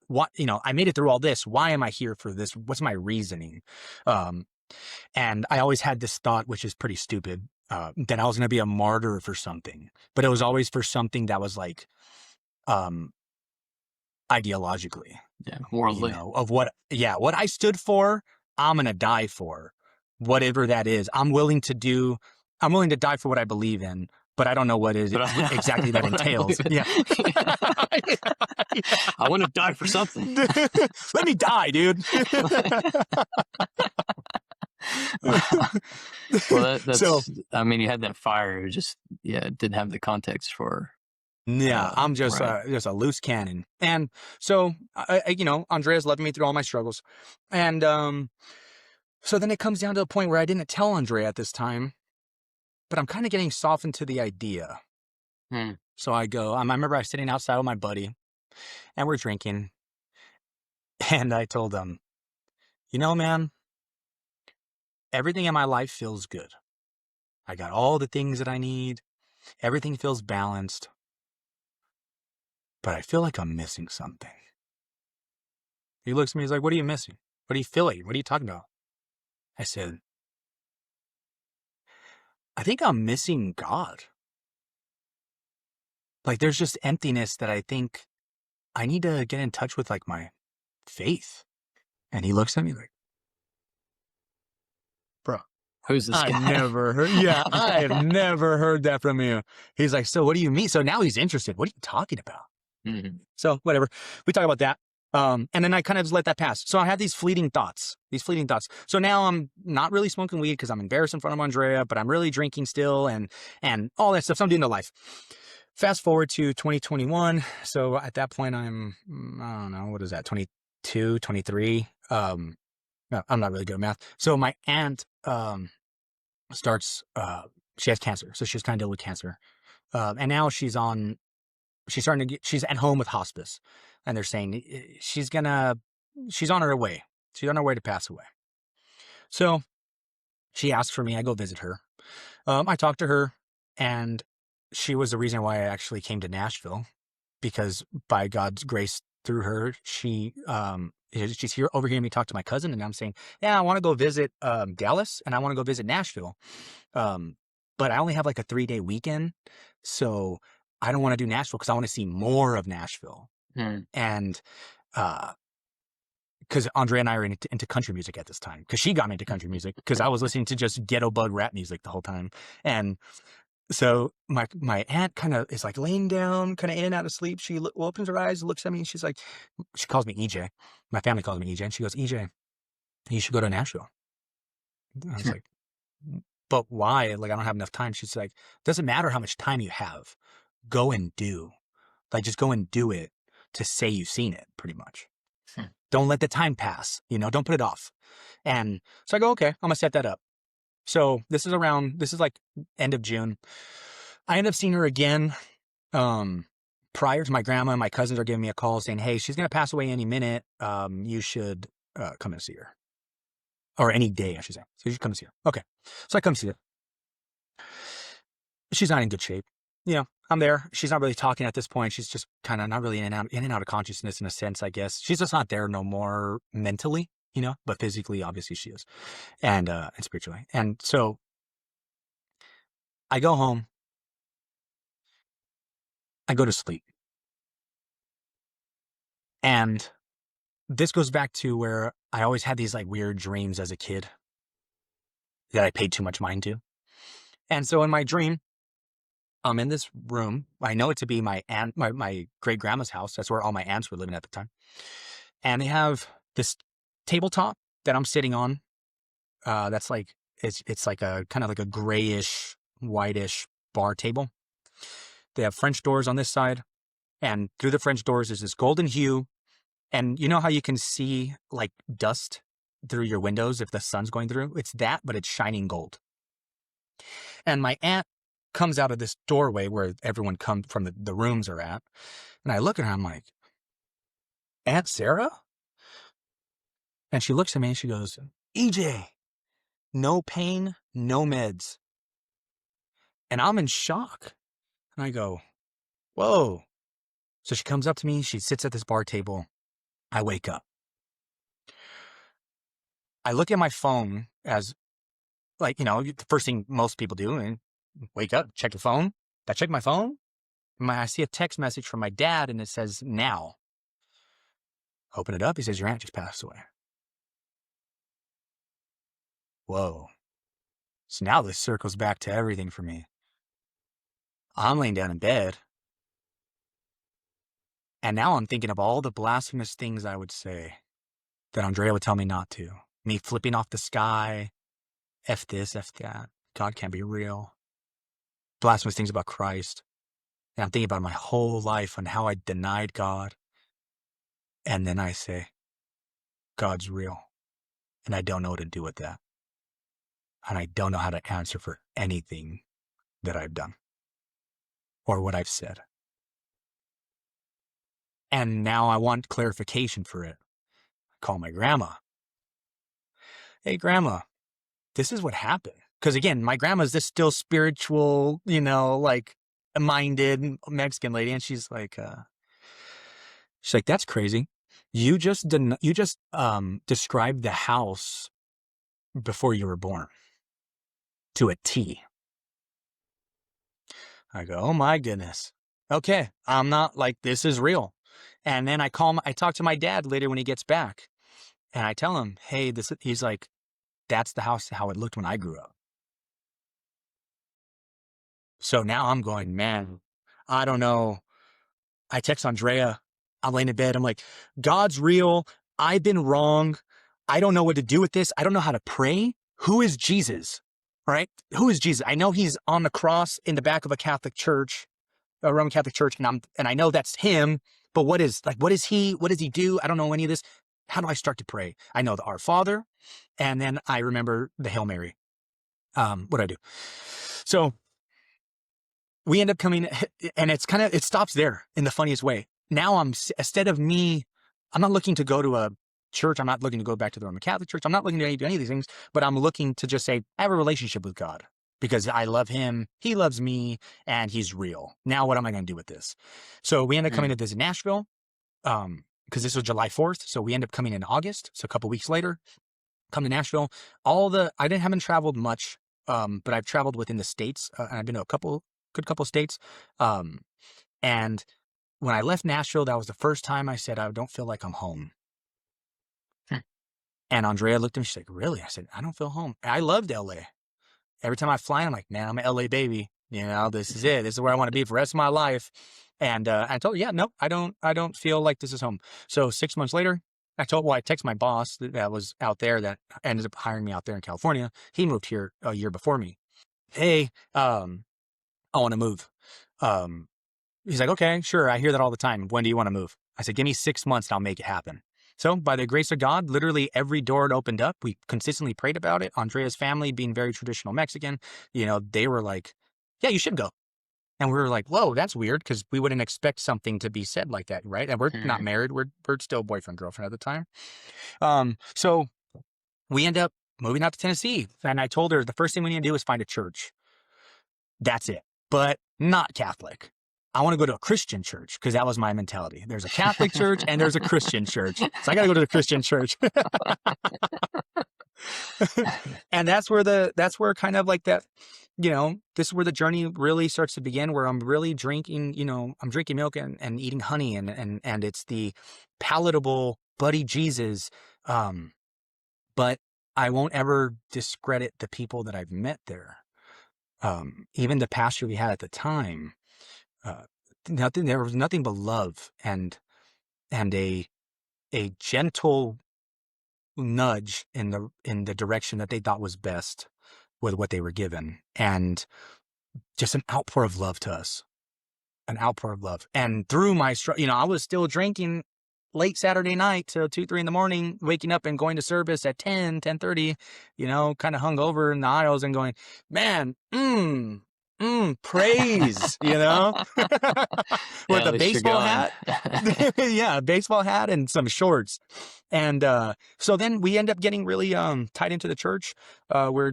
I made it through all this. Why am I here for this? What's my reasoning? Um, and I always had this thought, which is pretty stupid, that I was going to be a martyr for something, but it was always for something that was like, um, ideologically, Yeah, worldly. what I stood for, I'm going to die for, whatever that is. I'm willing to die for what I believe in, but I don't know what is But exactly that what I entails. believe in. Yeah. I want to die for something. Let me die, dude. Well, So, I mean, you had that fire. You just, didn't have the context for, yeah, I'm right. just a loose cannon. And so, Andrea's loving me through all my struggles. And so then it comes down to a point where I didn't tell Andrea at this time, but I'm kind of getting softened to the idea. Hmm. So I go, I remember I was sitting outside with my buddy and we're drinking. And I told him, man, everything in my life feels good. I got all the things that I need. Everything feels balanced. But I feel like I'm missing something. He looks at me, he's like, what are you missing? What are you feeling? What are you talking about? I said, I think I'm missing God. Like, there's just emptiness that I think I need to get in touch with, like, my faith. And he looks at me like, bro, Who's this guy? I have never heard that from you. He's like, so what do you mean? So now he's interested. What are you talking about? Mm-hmm. So whatever, we talk about that. And then I kind of just let that pass. So I had these fleeting thoughts. So now I'm not really smoking weed because I'm embarrassed in front of Andrea, but I'm really drinking still and all that stuff. So I'm doing the life. Fast forward to 2021. So at that point, I'm, I don't know, what is that, 22, 23? No, I'm not really good at math. So my aunt starts, she has cancer. So she's kind of dealing with cancer. And now she's starting to she's at home with hospice. And they're saying she's on her way. She's on her way to pass away. So she asked for me. I go visit her. I talked to her, and she was the reason why I actually came to Nashville, because by God's grace through her, she's here overhearing me talk to my cousin, and I'm saying, yeah, I want to go visit Dallas, and I want to go visit Nashville. But I only have like a 3-day weekend, so I don't want to do Nashville because I want to see more of Nashville. Hmm. And because Andrea and I are into country music at this time, because she got me into country music because I was listening to just ghetto bug rap music the whole time. And so my aunt kind of is like laying down, kind of in and out of sleep. She opens her eyes, looks at me, and she's like, she calls me EJ. My family calls me EJ, and she goes, EJ, you should go to Nashville. And I was like, but why? Like, I don't have enough time. She's like, doesn't matter how much time you have, go and do. Like, just go and do it to say you've seen it, pretty much. Hmm. Don't let the time pass, don't put it off. And so I go, okay, I'm gonna set that up. So this is like end of June. I end up seeing her again Prior to my grandma, my cousins are giving me a call saying, "Hey, she's gonna pass away any minute. You should come and see her, or any day, I should say. So you should come and see her." Okay, so I come see her. She's not in good shape. I'm there. She's not really talking at this point. She's just kind of not really in and out of consciousness in a sense, I guess. She's just not there no more mentally, but physically, obviously, she is, and spiritually. And so I go home. I go to sleep, and this goes back to where I always had these like weird dreams as a kid that I paid too much mind to. And so in my dream, I'm in this room. I know it to be my aunt, my great grandma's house. That's where all my aunts were living at the time. And they have this tabletop that I'm sitting on. That's like it's like a kind of like a grayish, whitish bar table. They have French doors on this side, and through the French doors is this golden hue. And you know how you can see like dust through your windows if the sun's going through? It's that, but it's shining gold. And my aunt comes out of this doorway where everyone come from the rooms are at. And I look at her, I'm like, "Aunt Sarah?" And she looks at me and she goes, "EJ, no pain, no meds." And I'm in shock. And I go, "Whoa." So she comes up to me. She sits at this bar table. I wake up. I look at my phone as like, the first thing most people do, and wake up, check your phone. I check my phone. I see a text message from my dad, and it says, "Now." Open it up. He says, "Your aunt just passed away." Whoa. So now this circles back to everything for me. I'm laying down in bed, and now I'm thinking of all the blasphemous things I would say that Andrea would tell me not to. Me flipping off the sky, F this, F that. God can't be real. Blasphemous things about Christ. And I'm thinking about my whole life and how I denied God. And then I say, God's real. And I don't know what to do with that. And I don't know how to answer for anything that I've done or what I've said. And now I want clarification for it. I call my grandma. "Hey, Grandma, this is what happened." Because again, my grandma's this still spiritual, like minded Mexican lady. And she's like, "That's crazy. You just described the house before you were born to a T." I go, "Oh my goodness. Okay. I'm not like, this is real." And then I talk to my dad later when he gets back, and I tell him, "Hey, he's like, that's the house, how it looked when I grew up." So now I'm going, man, I don't know. I text Andrea. I'm laying in bed. I'm like, "God's real. I've been wrong. I don't know what to do with this. I don't know how to pray. Who is Jesus?" Right? Who is Jesus? I know he's on the cross in the back of a Catholic church, a Roman Catholic church, and I know that's him. But what is he? What does he do? I don't know any of this. How do I start to pray? I know the Our Father, and then I remember the Hail Mary. What do I do? So we end up coming, and it stops there in the funniest way. Now instead of me, I'm not looking to go to a church. I'm not looking to go back to the Roman Catholic Church. I'm not looking to do any of these things, but I'm looking to just say, I have a relationship with God because I love him. He loves me, and he's real. Now, what am I going to do with this? So we end up coming to visit Nashville, because this was July 4th. So we end up coming in August. So a couple weeks later, come to Nashville. I haven't traveled much, but I've traveled within the states, and I've been to a good couple states. And when I left Nashville, that was the first time I said, I don't feel like I'm home. And Andrea looked at me, she's like, "Really?" I said, "I don't feel home." I loved LA. Every time I fly, I'm like, "Man, I'm an LA baby. This is it. This is where I want to be for the rest of my life." And I told her, "Yeah, no, I don't feel like this is home." So 6 months later, I texted my boss that was out there that ended up hiring me out there in California. He moved here a year before me. "Hey, I want to move." He's like, "Okay, sure. I hear that all the time. When do you want to move?" I said, "Give me 6 months and I'll make it happen." So by the grace of God, literally every door had opened up. We consistently prayed about it. Andrea's family being very traditional Mexican, they were like, "Yeah, you should go." And we were like, whoa, that's weird, because we wouldn't expect something to be said like that, right? And we're not Mm. married. We're still boyfriend, girlfriend at the time. So we end up moving out to Tennessee. And I told her the first thing we need to do is find a church. That's it. But not Catholic. I want to go to a Christian church, because that was my mentality. There's a Catholic church and there's a Christian church. So I got to go to the Christian church. And that's where kind of like that, this is where the journey really starts to begin, where I'm really drinking, I'm drinking milk and eating honey, and it's the palatable buddy Jesus. But I won't ever discredit the people that I've met there. Even the pastor we had at the time, uh, there was nothing but love and a gentle nudge in the direction that they thought was best with what they were given, and just an outpour of love to us, an outpour of love. And through my I was still drinking late Saturday night till 2, 3 in the morning, waking up and going to service at 10:30, kind of hungover in the aisles and going, man, praise, Yeah, with at a least you're baseball going. hat. Yeah, a baseball hat and some shorts. And so then we end up getting really tied into the church. We're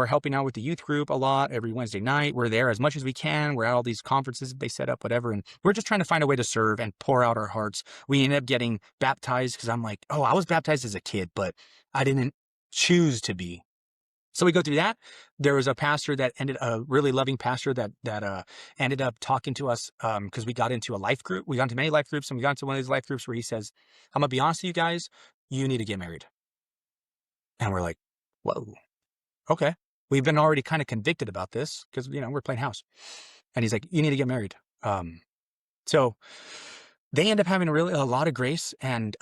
helping out with the youth group a lot every Wednesday night. We're there as much as we can. We're at all these conferences they set up, whatever. And we're just trying to find a way to serve and pour out our hearts. We end up getting baptized, because I'm like, oh, I was baptized as a kid, but I didn't choose to be. So we go through that. There was a pastor a really loving pastor that ended up talking to us, because we got into a life group. We got into many life groups, and we got into one of these life groups where he says, I'm gonna be honest with you guys, you need to get married. And we're like, whoa, okay. We've been already kind of convicted about this, because we're playing house. And he's like, you need to get married. So they end up having a lot of grace, and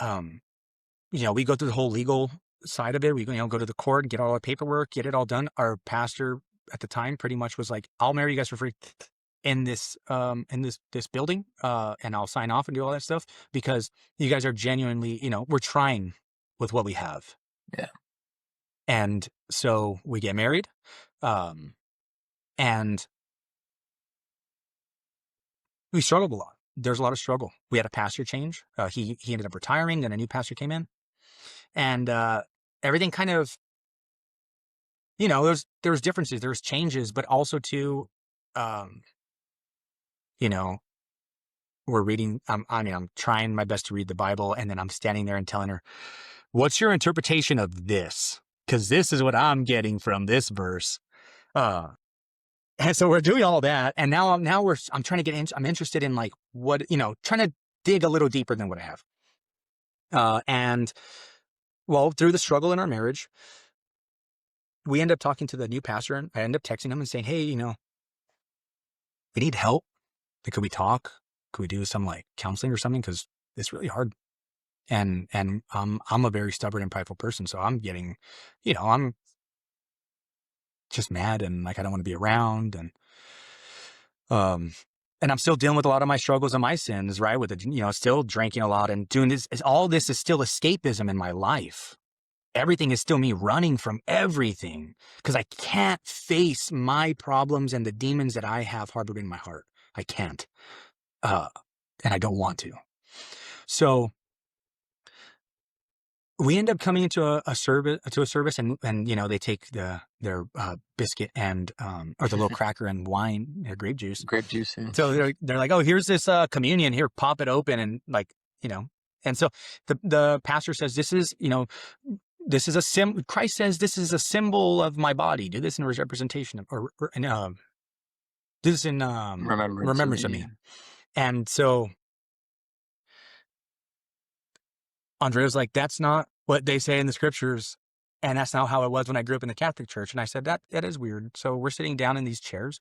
we go through the whole legal side of it. We go to the court, get all our paperwork, get it all done. Our pastor at the time pretty much was like, I'll marry you guys for free in this building, and I'll sign off and do all that stuff, because you guys are genuinely, we're trying with what we have. Yeah. And so we get married, and we struggled a lot. There's a lot of struggle. We had a pastor change. He ended up retiring, then a new pastor came in, and everything kind of, there was differences, there was changes, but also too, um, you know, we're reading. I'm trying my best to read the Bible, and then I'm standing there and telling her, "What's your interpretation of this? Because this is what I'm getting from this verse." And so we're doing all that, and I'm trying to get in. I'm interested in like what trying to dig a little deeper than what I have. And well, through the struggle in our marriage, we end up talking to the new pastor, and I end up texting him and saying, "Hey, we need help. Like, could we talk? Could we do some like counseling or something? Because it's really hard." And I'm a very stubborn and prideful person, so I'm getting, I'm just mad, and like I don't want to be around, um, and I'm still dealing with a lot of my struggles and my sins, right? With still drinking a lot and doing this. All this is still escapism in my life. Everything is still me running from everything, because I can't face my problems and the demons that I have harbored in my heart. I can't, and I don't want to. So we end up coming into a service, and they take their biscuit and or the little cracker and wine, grape juice. Grape juice. Yeah. So they're like, oh, here's this communion. Here, pop it open, and like and so the pastor says, this is this is a Christ says this is a symbol of my body. Do this in representation of, or do this in remembrance of me. And so Andrea's like, that's not what they say in the scriptures. And that's not how it was when I grew up in the Catholic Church. And I said, that is weird. So we're sitting down in these chairs.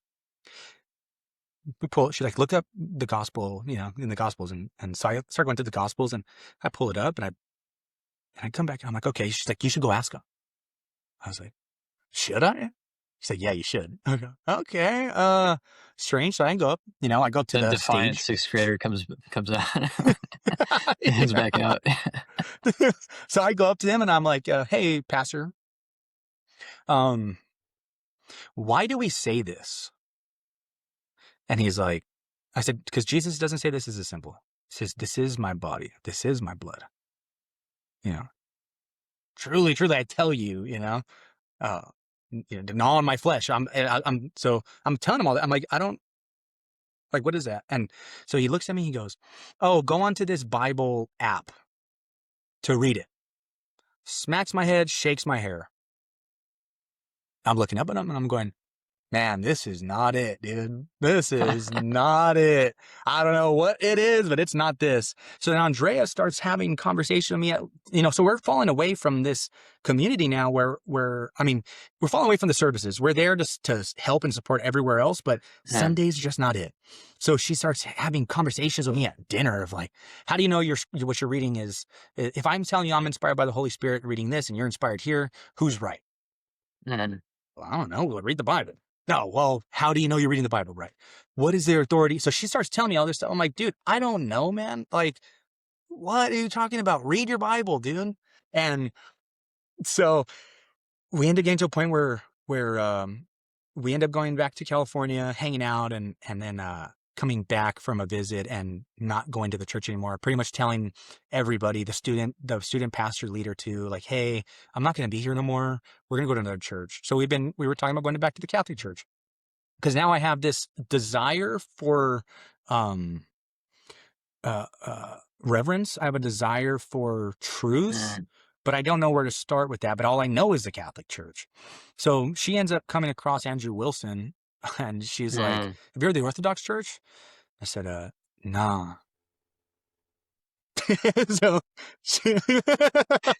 She's like, look up the gospel, in the gospels. And so I start going through the gospels, and I pull it up, and I come back, and I'm like, okay. She's like, you should go ask him. I was like, should I? She's like, yeah, you should. Okay. Strange. So I go up, I go up to the defiant stage. 6th grader comes out. Yeah. Heads back out. So I go up to them, and I'm like, hey, pastor, why do we say this? And he's like, I said, because Jesus doesn't say this is a symbol. He says, this is my body. This is my blood. You know, truly, truly, I tell you, uh, gnaw on my flesh. I'm telling him all that. I'm like, I don't, like, what is that? And so he looks at me, he goes, oh, go onto this Bible app to read it. Smacks my head, shakes my hair. I'm looking up at him and I'm going, man, this is not it, dude. This is not it. I don't know what it is, but it's not this. So then Andrea starts having conversation with me. So we're falling away from this community now we're falling away from the services. We're there to help and support everywhere else, but Yeah. Sunday's just not it. So she starts having conversations with me at dinner of like, how do you know what you're reading is, if I'm telling you I'm inspired by the Holy Spirit reading this and you're inspired here, who's right? And Well, I don't know. We'll read the Bible. No, well, how do you know you're reading the Bible right? What is their authority? So she starts telling me all this stuff. I'm like, dude, I don't know, man. Like, what are you talking about? Read your Bible, dude. And so we end up getting to a point where we end up going back to California, hanging out, and then coming back from a visit and not going to the church anymore. Pretty much telling everybody, the student pastor leader too, like, hey, I'm not going to be here no more. We're going to go to another church. So we were talking about going back to the Catholic Church, because now I have this desire for um, reverence. I have a desire for truth, but I don't know where to start with that. But all I know is the Catholic Church. So she ends up coming across Andrew Wilson, and she's like, have you heard of the Orthodox Church? I said, nah. So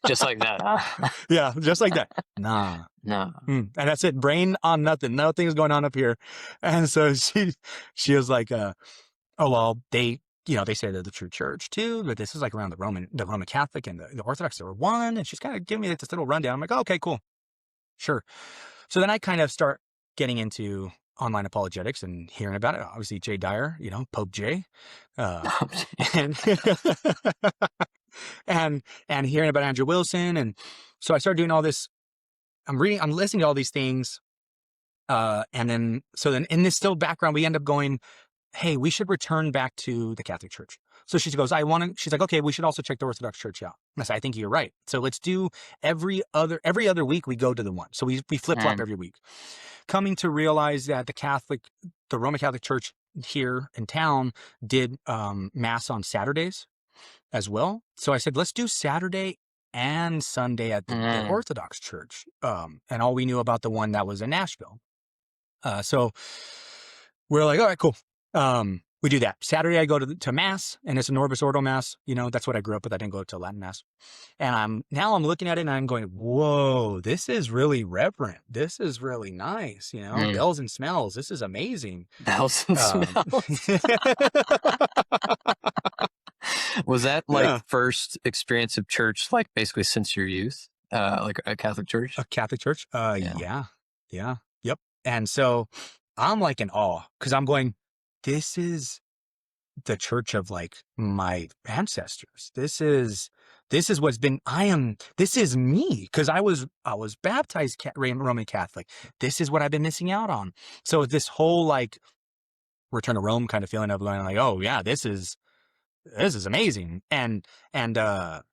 just like that. yeah, just like that. Nah. No. And that's it. Brain on nothing. Nothing's going on up here. And so she was like, oh, well, they say they're the true church too, but this is like around the Roman Catholic and the Orthodox, they were one. And she's kind of giving me this little rundown. I'm like, oh, okay, cool. Sure. So then I kind of start getting into online apologetics and hearing about it. Obviously, Jay Dyer, Pope Jay, and and hearing about Andrew Wilson. And so I started doing all this. I'm listening to all these things. And then in this still background, we end up going, hey, we should return back to the Catholic Church. So she goes, she's like, okay, we should also check the Orthodox Church out. And I said, I think you're right. So let's do every other week we go to the one. So we flip flop every week. Coming to realize that the Roman Catholic Church here in town did mass on Saturdays as well. So I said, let's do Saturday and Sunday at the Orthodox Church. And all we knew about the one that was in Nashville. So we're like, all right, cool. We do that. Saturday I go to mass, and it's a Orbis Ordo mass. That's what I grew up with. I didn't go to Latin mass. And I'm looking at it and I'm going, whoa, this is really reverent. This is really nice. Bells and smells. This is amazing. Bells and smells. Was that first experience of church, like basically since your youth, like a Catholic church? A Catholic church? Yeah. Yep. And so I'm like in awe, because I'm going, this is the church of like my ancestors. This is what's been, this is me. Cause I was baptized Roman Catholic. This is what I've been missing out on. So this whole like return to Rome kind of feeling of going like, oh yeah, this is amazing. And then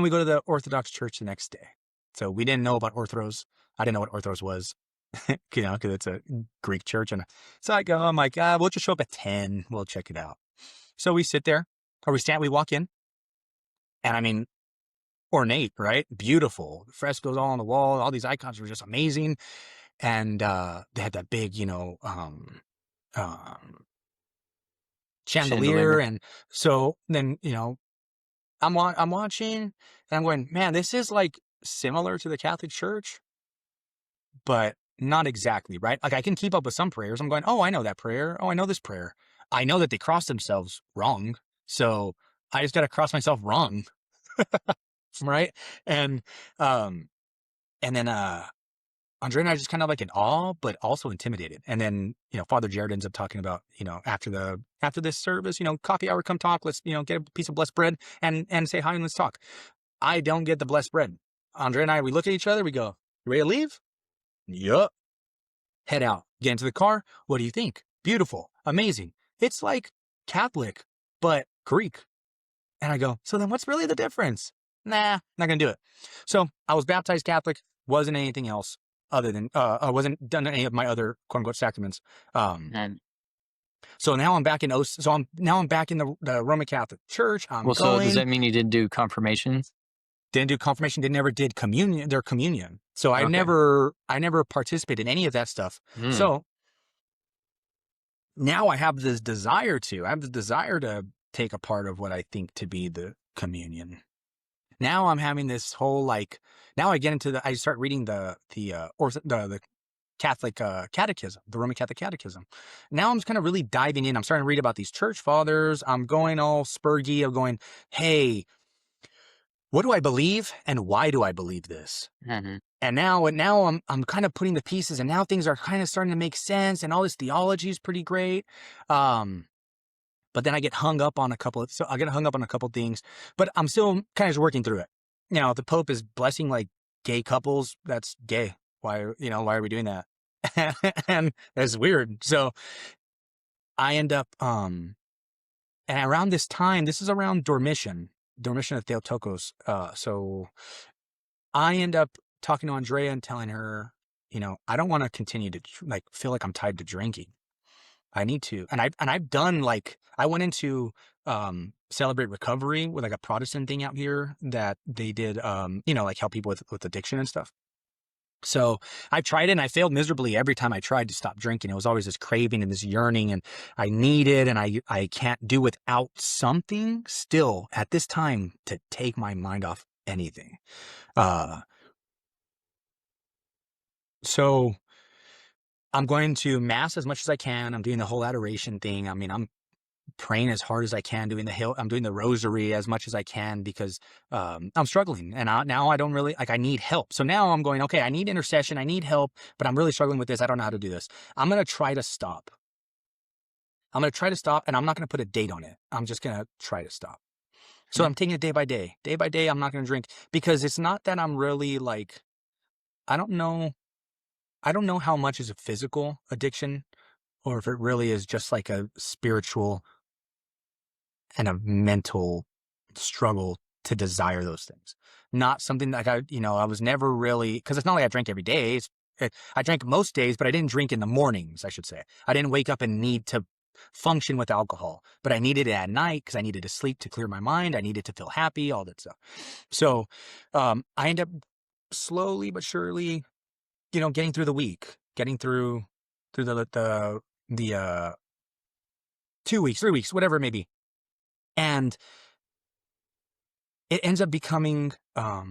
we go to the Orthodox Church the next day. So we didn't know about Orthros. I didn't know what Orthros was. Because it's a Greek church. And so I'm like, we'll just show up at 10. We'll check it out. So we sit there, or we walk in. And I mean, ornate, right? Beautiful. The frescoes all on the wall. All these icons were just amazing. And they had that big, chandelier. And so then, I'm watching, and I'm going, man, this is like similar to the Catholic Church, but not exactly, right? Like I can keep up with some prayers. I'm going, oh, I know that prayer. Oh, I know this prayer. I know that they cross themselves wrong. So I just got to cross myself wrong. Right. And then Andre and I just kind of like in awe, but also intimidated. And then, Father Jared ends up talking about, after this service, coffee hour, come talk. Let's, get a piece of blessed bread and say hi and let's talk. I don't get the blessed bread. Andre and I, we look at each other, we go, you ready to leave? Yup. Head out. Get into the car. What do you think? Beautiful. Amazing. It's like Catholic, but Greek. And I go, so then what's really the difference? Nah, not going to do it. So I was baptized Catholic, wasn't anything else other than, I wasn't done any of my other quote unquote sacraments. Um, And so now I'm back in, now I'm back in the Roman Catholic Church. I'm well, so does going, that mean you did do confirmations? didn't do confirmation, they never did communion, their communion. So Okay. I never participated in any of that stuff. Hmm. So now I have this desire to take a part of what I think to be the communion. Now I'm having this whole like, now I get into I start reading the Catholic catechism, the Roman Catholic catechism. Now I'm just kind of really diving in. I'm starting to read about these church fathers. I'm going all spurgy. I'm going, hey, what do I believe and why do I believe this? Hmm. And now I'm kind of putting the pieces, and now things are kind of starting to make sense, and all this theology is pretty great. Um, but then I get hung up on so I get hung up on a couple things, but I'm still kind of just working through it. You know, if the Pope is blessing like gay couples, that's gay. Why are we doing that? And it's weird. So I end up, and around this time, this is around Dormition of Theotokos. So I end up talking to Andrea and telling her, I don't want to continue to like feel like I'm tied to drinking. I need to. And I've done like, I went into Celebrate Recovery with like a Protestant thing out here that they did, like help people with addiction and stuff. So I tried it and I failed miserably every time I tried to stop drinking. It was always this craving and this yearning, and I need it, and I can't do without something still at this time to take my mind off anything. Uh, so I'm going to mass as much as I can. I'm doing the whole adoration thing. I mean, I'm praying as hard as I can, I'm doing the rosary as much as I can because I'm struggling, and now I don't really like. I need help. So now I'm going, okay, I need intercession, I need help, but I'm really struggling with this. I don't know how to do this. I'm gonna try to stop. I'm gonna try to stop, and I'm not gonna put a date on it. I'm just gonna try to stop. So I'm taking it day by day. Day by day, I'm not gonna drink because it's not that I'm really like. I don't know. I don't know how much is a physical addiction or if it really is just like a spiritual and a mental struggle to desire those things. Not something like I was never really, because it's not like I drank every day. I drank most days, but I didn't drink in the mornings, I should say. I didn't wake up and need to function with alcohol, but I needed it at night because I needed to sleep to clear my mind. I needed to feel happy, all that stuff. So I end up slowly but surely, getting through the week, getting through the 2 weeks, 3 weeks, whatever it may be. And it ends up becoming a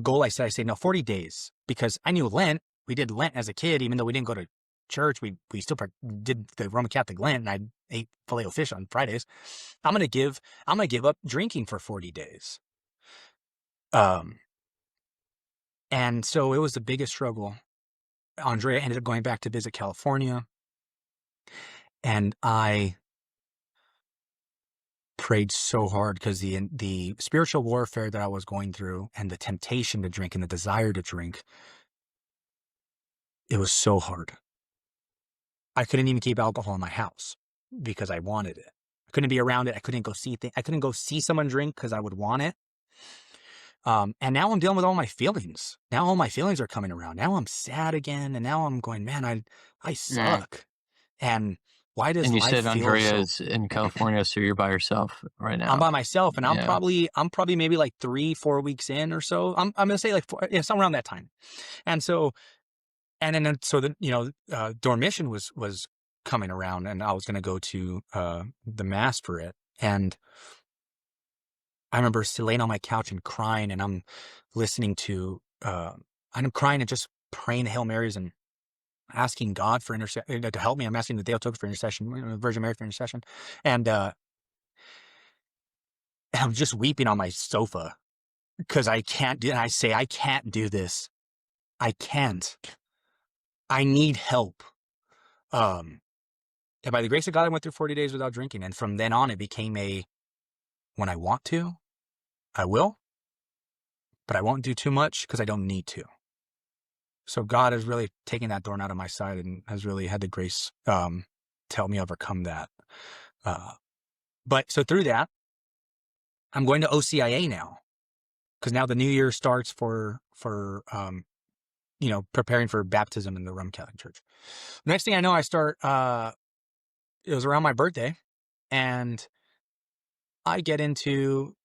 goal. I say, no, 40 days, because I knew Lent. We did Lent as a kid, even though we didn't go to church. We still did the Roman Catholic Lent, and I ate filet-o-fish on Fridays. I'm gonna give up drinking for 40 days. Um, and so it was the biggest struggle. Andrea ended up going back to visit California, and I prayed so hard because the spiritual warfare that I was going through and the temptation to drink and the desire to drink, it was so hard. I couldn't even keep alcohol in my house because I wanted it. I couldn't be around it. I couldn't go see things. I couldn't go see someone drink because I would want it. And now I'm dealing with all my feelings. Now all my feelings are coming around. Now I'm sad again, and now I'm going, man, I Mm. suck. And why does And you life said feel Andrea so? is in California, so you're by yourself right I'm now. by myself, and Yeah. I'm probably maybe like 3-4 weeks in or so. I'm gonna say like yeah, somewhere around that time. And so Dormition was coming around, and I was gonna go to the mass for it. And I remember laying on my couch and crying, and I'm listening to I'm crying and just praying the Hail Marys and asking God for to help me. I'm asking the Theotokos for intercession, Virgin Mary for intercession, and I'm just weeping on my sofa because I can't do. And I say, I can't do this. I can't. I need help. Um, and by the grace of God, I went through 40 days without drinking, and from then on, it became when I want to, I will, but I won't do too much because I don't need to. So God has really taken that thorn out of my side and has really had the grace to help me overcome that. Uh, but so through that, I'm going to OCIA now because now the new year starts for preparing for baptism in the Roman Catholic Church. Next thing I know, I start. It was around my birthday, and I get into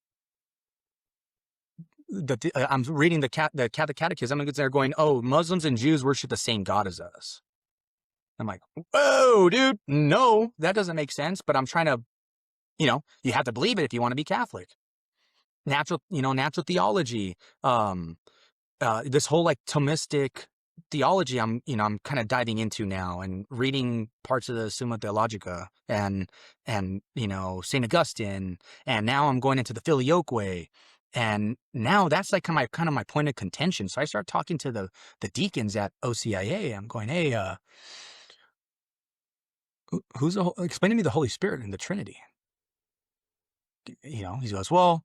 I'm reading the Catholic Catechism, and they're going, "Oh, Muslims and Jews worship the same God as us." I'm like, "Whoa, dude, no, that doesn't make sense." But I'm trying to, you have to believe it if you want to be Catholic. Natural theology, this whole like Thomistic theology I'm kind of diving into now and reading parts of the Summa Theologica and St. Augustine, and now I'm going into the Filioque, and now that's like kind of my point of contention. So I start talking to the deacons at OCIA. I'm going, "Hey, explain to me the Holy Spirit and the Trinity." He goes, "Well,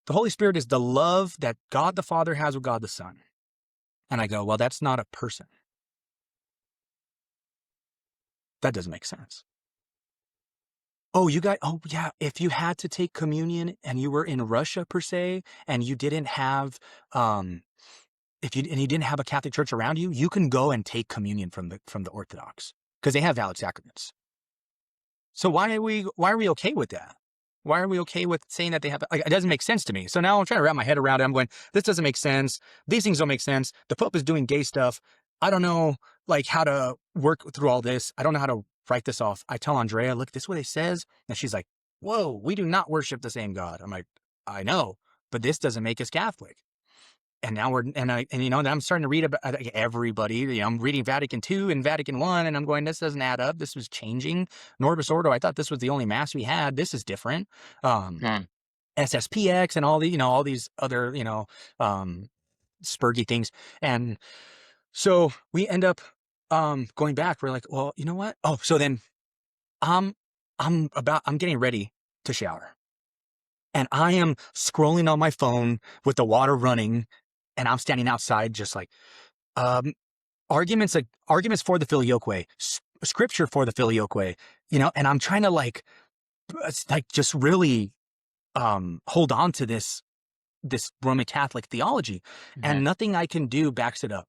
the Holy Spirit is the love that God the Father has with God the Son." And I go, "Well, that's not a person. That doesn't make sense." "Oh, oh, yeah. If you had to take communion and you were in Russia per se, and you didn't have, you didn't have a Catholic church around you, you can go and take communion from the Orthodox because they have valid sacraments. So why are we okay with that? Why are we okay with saying that they have, like, it doesn't make sense to me." So now I'm trying to wrap my head around it. I'm going, this doesn't make sense. These things don't make sense. The Pope is doing gay stuff. I don't know, like, how to work through all this. I don't know how to write this off. I tell Andrea, "Look, this is what it says." And she's like, "Whoa, we do not worship the same God." I'm like, "I know, but this doesn't make us Catholic." And now I'm starting to read about like, everybody. I'm reading Vatican II and Vatican I, and I'm going, this doesn't add up. This was changing. Norvis Ordo, I thought this was the only mass we had. This is different. Mm. SSPX and all these other, spurgy things. And so we end up going back. We're like, well, you know what? Oh, so then I'm I'm getting ready to shower. And I am scrolling on my phone with the water running, and I'm standing outside just like, um, arguments for the Filioque, scripture for the Filioque, and I'm trying to just really hold on to this Roman Catholic theology, and Mhm. nothing I can do backs it up.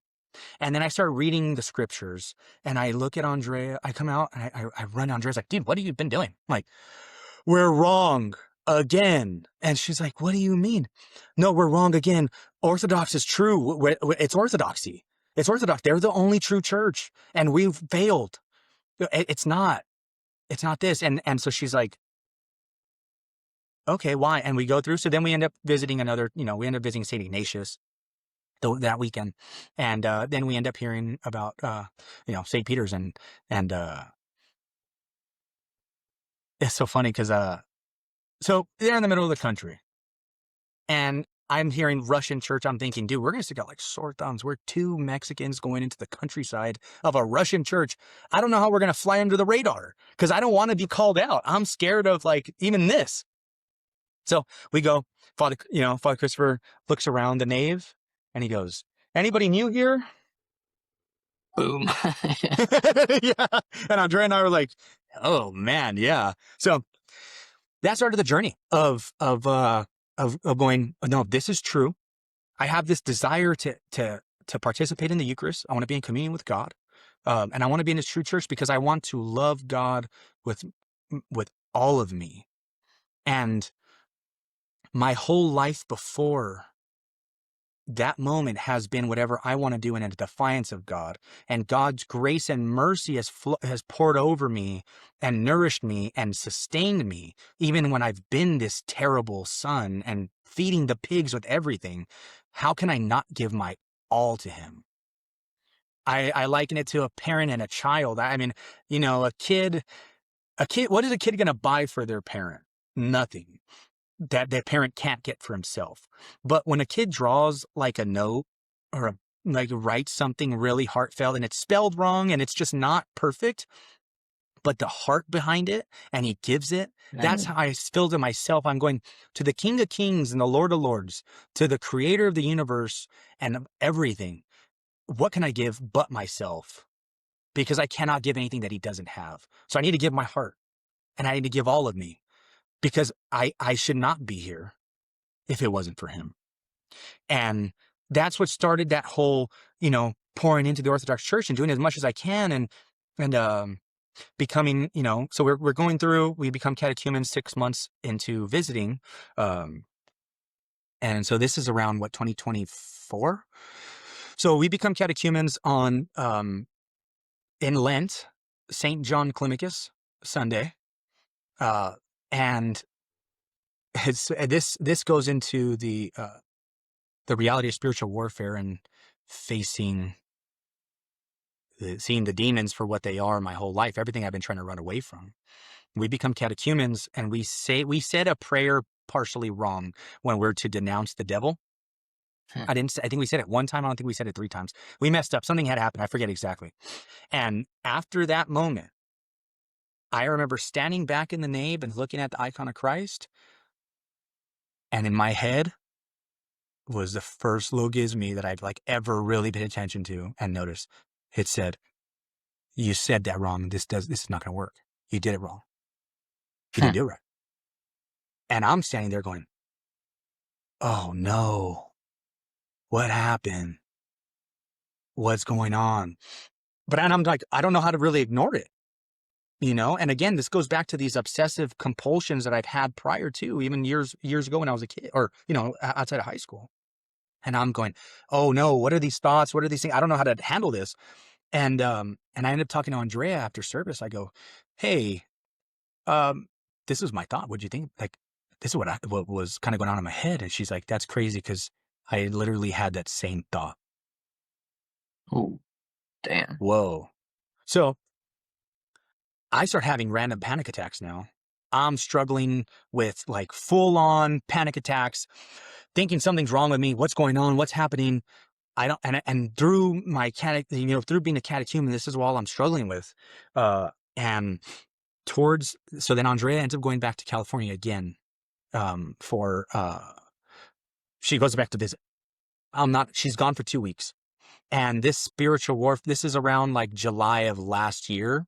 And then I start reading the scriptures, and I look at Andrea. I come out and I run. Andrea's like, "Dude, what have you been doing?" I'm like, "We're wrong again." And she's like, "What do you mean?" "No, we're wrong again. Orthodox is true. It's orthodoxy. It's orthodox. They're the only true church, and we've failed. It's not. It's not this." And so she's like, "Okay, why?" And we go through. So then we end up visiting we end up visiting St. Ignatius that weekend, and then we end up hearing about St. Peter's, and it's so funny because so they're in the middle of the country. And I'm hearing Russian church. I'm thinking, dude, we're going to stick out like sore thumbs. We're two Mexicans going into the countryside of a Russian church. I don't know how we're going to fly under the radar because I don't want to be called out. I'm scared of like even this. So we go, Father Christopher looks around the nave and he goes, "Anybody new here?" Boom. Yeah. And Andrea and I were like, "Oh man, yeah." So that started the journey of going, "No, this is true. I have this desire to participate in the Eucharist. I want to be in communion with God, and I want to be in His true church because I want to love God with all of me." And my whole life before that moment has been whatever I want to do in a defiance of God. And God's grace and mercy has poured over me and nourished me and sustained me, even when I've been this terrible son and feeding the pigs with everything. How can I not give my all to Him? I liken it to a parent and a child. I mean, what is a kid going to buy for their parent? Nothing that their parent can't get for himself. But when a kid draws like a note or like writes something really heartfelt and it's spelled wrong and it's just not perfect, but the heart behind it and he gives it, that's Mm. how I feel to myself. I'm going to the King of Kings and the Lord of Lords, to the creator of the universe and of everything. what can I give but myself? Because I cannot give anything that he doesn't have. So I need to give my heart, and I need to give all of me, because I should not be here if it wasn't for him. And that's what started that whole, pouring into the Orthodox Church and doing as much as I can, and becoming, so we're going through, we become catechumens 6 months into visiting. And so this is around what, 2024. So we become catechumens on, in Lent, St. John Climacus Sunday. And this goes into the reality of spiritual warfare and facing seeing the demons for what they are my whole life, everything I've been trying to run away from. We become catechumens, and we said a prayer partially wrong when we're to denounce the devil. Hmm. I think we said it one time. I don't think we said it 3 times. We messed up. Something had happened. I forget exactly. And after that moment, I remember standing back in the nave and looking at the icon of Christ. And in my head was the first little gizmo that I'd like ever really paid attention to and noticed. It said, "You said that wrong. This is not going to work. You did it wrong. You Hmm. didn't do it right." And I'm standing there going, "Oh no, what happened? What's going on?" And I'm like, I don't know how to really ignore it, And again, this goes back to these obsessive compulsions that I've had prior to, even years ago when I was a kid, or outside of high school. And I'm going, "Oh no, what are these thoughts? What are these things? I don't know how to handle this." And I ended up talking to Andrea after service. I go, "Hey, um, this was my thought. What'd you think? Like, this is what was kind of going on in my head." And she's like, "That's crazy, because I literally had that same thought." Oh, damn. Whoa. So I start having random panic attacks now. I'm struggling with like full on panic attacks, thinking something's wrong with me. What's going on? What's happening? I don't, and through my through being a catechumen, this is all I'm struggling with. And so then Andrea ends up going back to California again, for, she goes back to visit. She's gone for 2 weeks. And this spiritual warfare, this is around like July of last year,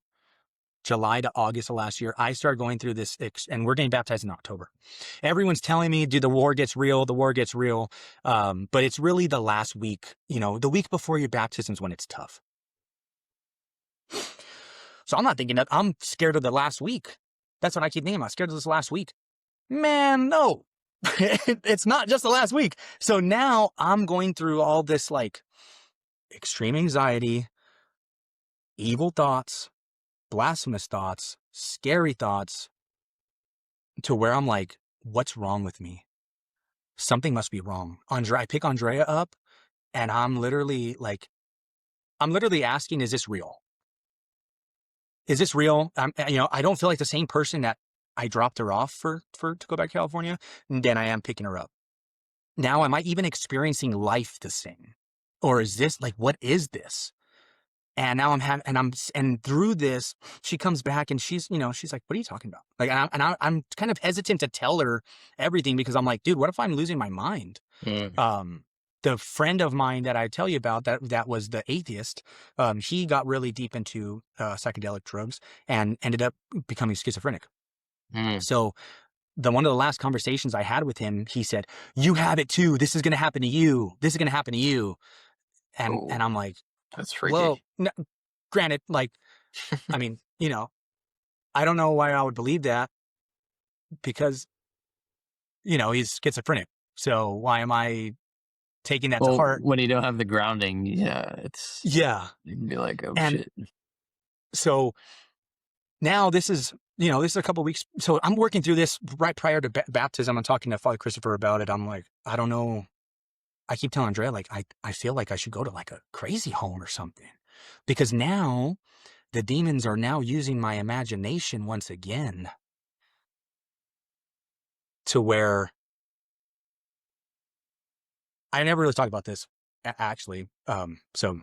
July to August of last year. I started going through this, and we're getting baptized in October. Everyone's telling me, dude, the war gets real. The war gets real. But it's really the last week, the week before your baptism is when it's tough. So I'm not thinking that I'm scared of the last week. That's what I keep thinking about. Scared of this last week. Man, no, it's not just the last week. So now I'm going through all this like extreme anxiety, evil thoughts, blasphemous thoughts, scary thoughts, to where I'm like, what's wrong with me? Something must be wrong. I pick Andrea up, and I'm literally asking, is this real? Is this real? I don't feel like the same person that I dropped her off to go back to California than I am picking her up. Now, am I even experiencing life the same? Or is this like, what is this? And now and through this, she comes back and she's like, "What are you talking about?" Like, I'm kind of hesitant to tell her everything, because I'm like, dude, what if I'm losing my mind? Mm. Um, the friend of mine that I tell you about, that was the atheist, he got really deep into psychedelic drugs and ended up becoming schizophrenic. Mm. So one of the last conversations I had with him, he said, "You have it too. This is going to happen to you. This is going to happen to you." And Oh, I'm like, that's well, freaky. no, granted, like, I mean, I don't know why I would believe that, because, he's schizophrenic. So why am I taking that to Well, heart? when you don't have the grounding, yeah, Yeah. you can be like, oh And shit. so now this is a couple of weeks. So I'm working through this right prior to baptism. I'm talking to Father Christopher about it. I'm like, I don't know. I keep telling Andrea, like, I feel like I should go to like a crazy home or something, because now the demons are now using my imagination once again, to where I never really talked about this, actually. So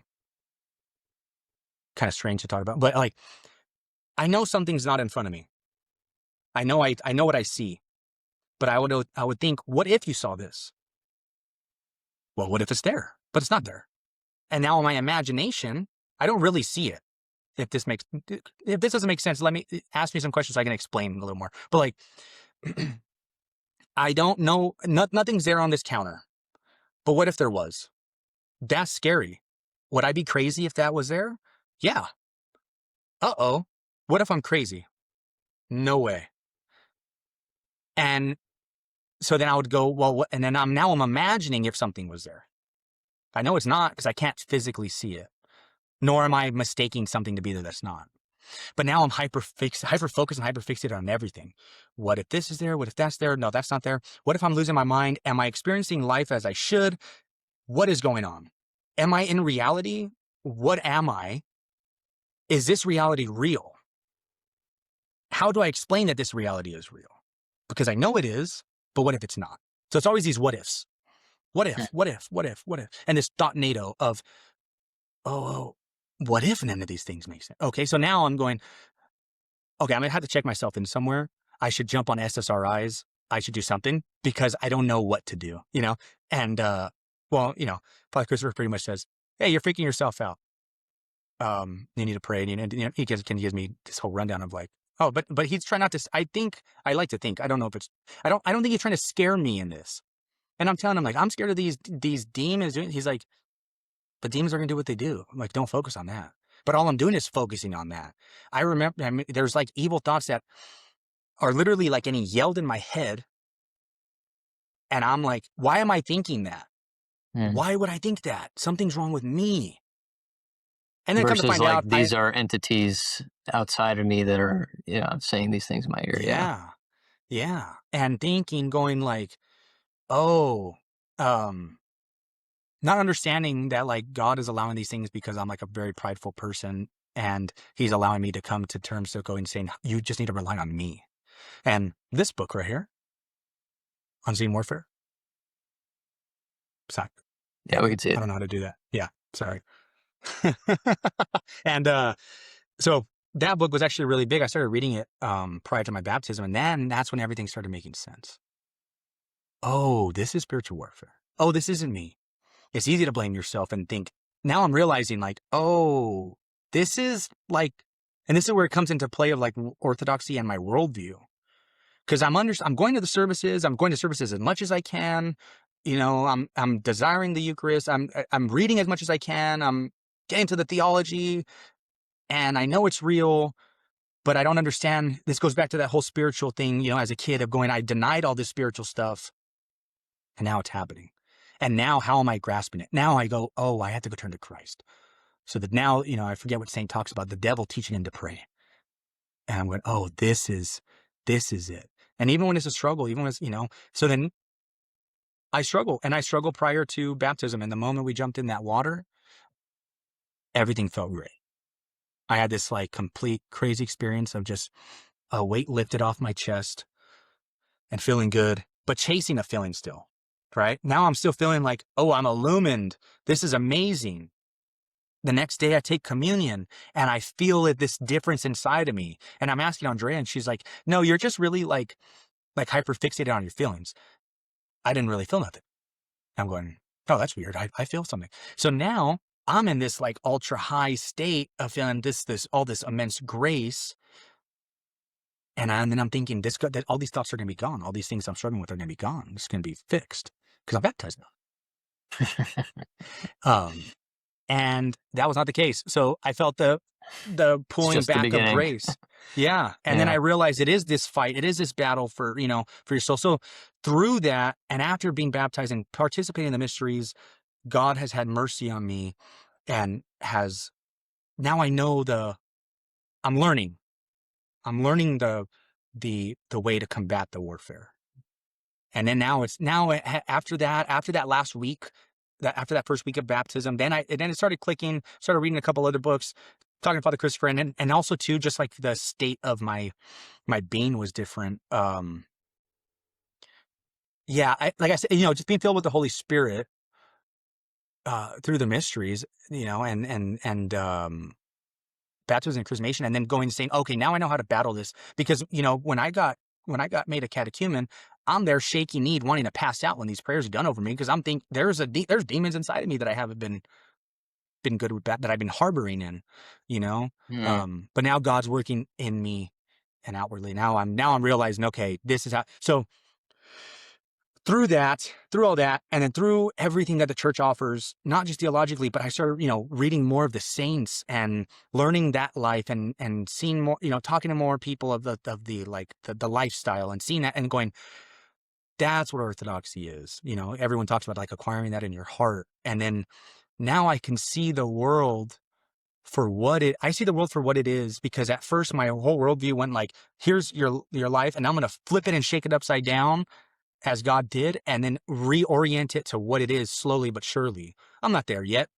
kind of strange to talk about, but like, I know something's not in front of me. I know what I see, but I would think, what if you saw this? Well, what if it's there, but it's not there? And now in my imagination, I don't really see it. If this doesn't make sense, let me ask me some questions so I can explain a little more. But like, I don't know, nothing's there on this counter. But what if there was? That's scary. Would I be crazy if that was there? Yeah. Uh-oh. What if I'm crazy? No way. And so then I would go, well, what? And then I'm imagining if something was there. I know it's not because I can't physically see it, nor am I mistaking something to be there that's not. But now I'm hyper focused and hyper fixated on everything. What if this is there? What if that's there? No, that's not there. What if I'm losing my mind? Am I experiencing life as I should? What is going on? Am I in reality? What am I? Is this reality real? How do I explain that this reality is real? Because I know it is, but what if it's not? So it's always these what ifs. What if, what if, what if, what if? And this thought NATO of, oh, what if none of these things make sense? Okay, so now I'm going, okay, I'm going to have to check myself in somewhere. I should jump on SSRIs. I should do something because I don't know what to do, you know? And, well, you know, Father Christopher pretty much says, hey, you're freaking yourself out. You need to pray. And you know, he gives me this whole rundown of like, oh, but he's trying not to, I like to think, I don't know if it's, I don't think he's trying to scare me in this. And I'm telling him like, I'm scared of these demons. He's like, but demons are going to do what they do. I'm like, don't focus on that. But all I'm doing is focusing on that. I remember, I mean, there's like evil thoughts that are literally like getting yelled in my head. And I'm like, why am I thinking that? Why would I think that? Something's wrong with me. And then come to Versus find like out, these are entities outside of me that are, you know, saying these things in my ear. yeah. And thinking, going like, oh, not understanding that like God is allowing these things because I'm like a very prideful person and he's allowing me to come to terms to going saying, you just need to rely on me. And this book right here, Unseen Warfare. Sorry. Yeah, we can see I it. don't know how to do that. Yeah, sorry. And so that book was actually really big. I started reading it prior to my baptism, and then that's when everything started making sense. Oh, this is spiritual warfare. Oh, this isn't me. It's easy to blame yourself and think, now I'm realizing like, oh, this is like, and this is where it comes into play of like orthodoxy and my worldview. Because I'm going to the services. I'm going to services as much as I can. You know, I'm desiring the Eucharist. I'm reading as much as I can. I'm getting to the theology, and I know it's real, but I don't understand. This goes back to that whole spiritual thing. You know, as a kid of going, I denied all this spiritual stuff, and now it's happening. And now, how am I grasping it? Now I go, oh, I have to go turn to Christ. So that now, you know, I forget what Saint talks about, the devil teaching him to pray. And I'm going, oh, this is it. And even when it's a struggle, even when it's, you know, so then I struggle. And I struggled prior to baptism. And the moment we jumped in that water, everything felt great. I had this like complete crazy experience of just a weight lifted off my chest and feeling good, but chasing a feeling still, right? Now I'm still feeling like, oh, I'm illumined. This is amazing. The next day I take communion and I feel this difference inside of me. And I'm asking Andrea and she's like, no, you're just really like hyper fixated on your feelings. I didn't really feel nothing. I'm going, oh, that's weird. I feel something. So now I'm in this like ultra high state of feeling all this immense grace. And then I'm thinking that all these thoughts are going to be gone. All these things I'm struggling with are going to be gone. It's going to be fixed because I'm baptized now. And that was not the case. So I felt the pulling back of grace. Yeah. And then I realized it is this fight. It is this battle for, you know, for your soul. So through that, and after being baptized and participating in the mysteries, God has had mercy on me and now I know I'm learning the way to combat the warfare. And then after that last week, after that first week of baptism, then it started clicking, started reading a couple other books, talking to Father Christopher, and also too, just like the state of my being was different. Yeah, like I said, you know, just being filled with the Holy Spirit through the mysteries, you know, and baptism and chrismation, and then going and saying, okay, now I know how to battle this. Because, you know, when I got made a catechumen, I'm there shaky kneed, wanting to pass out when these prayers are done over me, because I'm thinking there's demons inside of me that I haven't been been good with that I've been harboring in, you know? Mm. But now God's working in me and outwardly. Now I'm realizing, okay, this is how. So through all that, and then through everything that the church offers, not just theologically, but I started, reading more of the saints and learning that life and seeing more, talking to more people of the like the lifestyle and seeing that and going, that's what orthodoxy is. Everyone talks about like acquiring that in your heart. And then now I can see the world I see the world for what it is, because at first my whole worldview went like, here's your life, and I'm going to flip it and shake it upside down as God did, and then reorient it to what it is slowly but surely. I'm not there yet,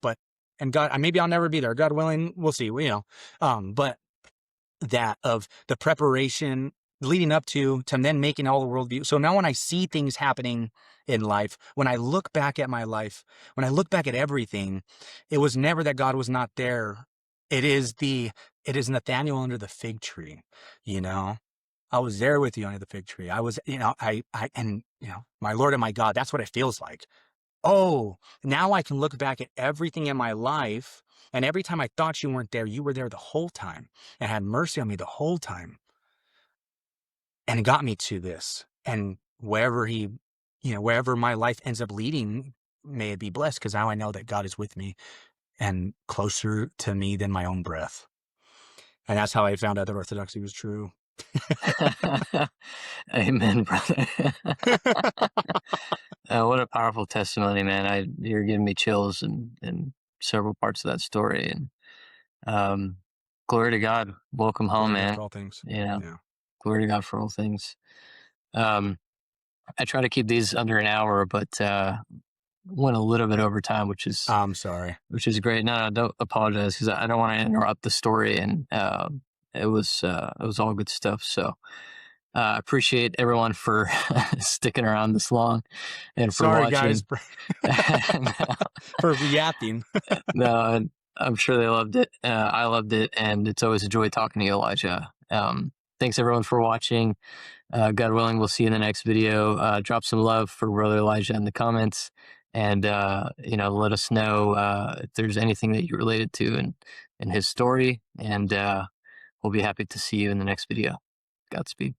and God, maybe I'll never be there. God willing, we'll see. But that of the preparation leading up to then making all the worldview. So now when I see things happening in life, when I look back at my life, when I look back at everything, it was never that God was not there. It is Nathaniel under the fig tree, you know. I was there with you under the fig tree. I was, my Lord and my God, that's what it feels like. Oh, now I can look back at everything in my life, and every time I thought you weren't there, you were there the whole time and had mercy on me the whole time and got me to this. And wherever my life ends up leading, may it be blessed, because now I know that God is with me and closer to me than my own breath. And that's how I found out that orthodoxy was true. Amen, brother. What a powerful testimony, man. You're giving me chills in several parts of that story. And um, glory to God. Welcome home, Glory to God man. for all things. You know, Yeah. glory to God for all things. Um, I try to keep these under an hour, but went a little bit over time, I'm sorry. which is great. No, don't apologize, because I don't want to interrupt the story, and it was all good stuff. So appreciate everyone for sticking around this long and for Sorry, guys, watching. No, for yapping. no, and I'm sure they loved it. I loved it, and it's always a joy talking to you, Elijah. Thanks everyone for watching. God willing, we'll see you in the next video. Drop some love for Brother Elijah in the comments, and let us know if there's anything that you related to in his story, and we'll be happy to see you in the next video. Godspeed.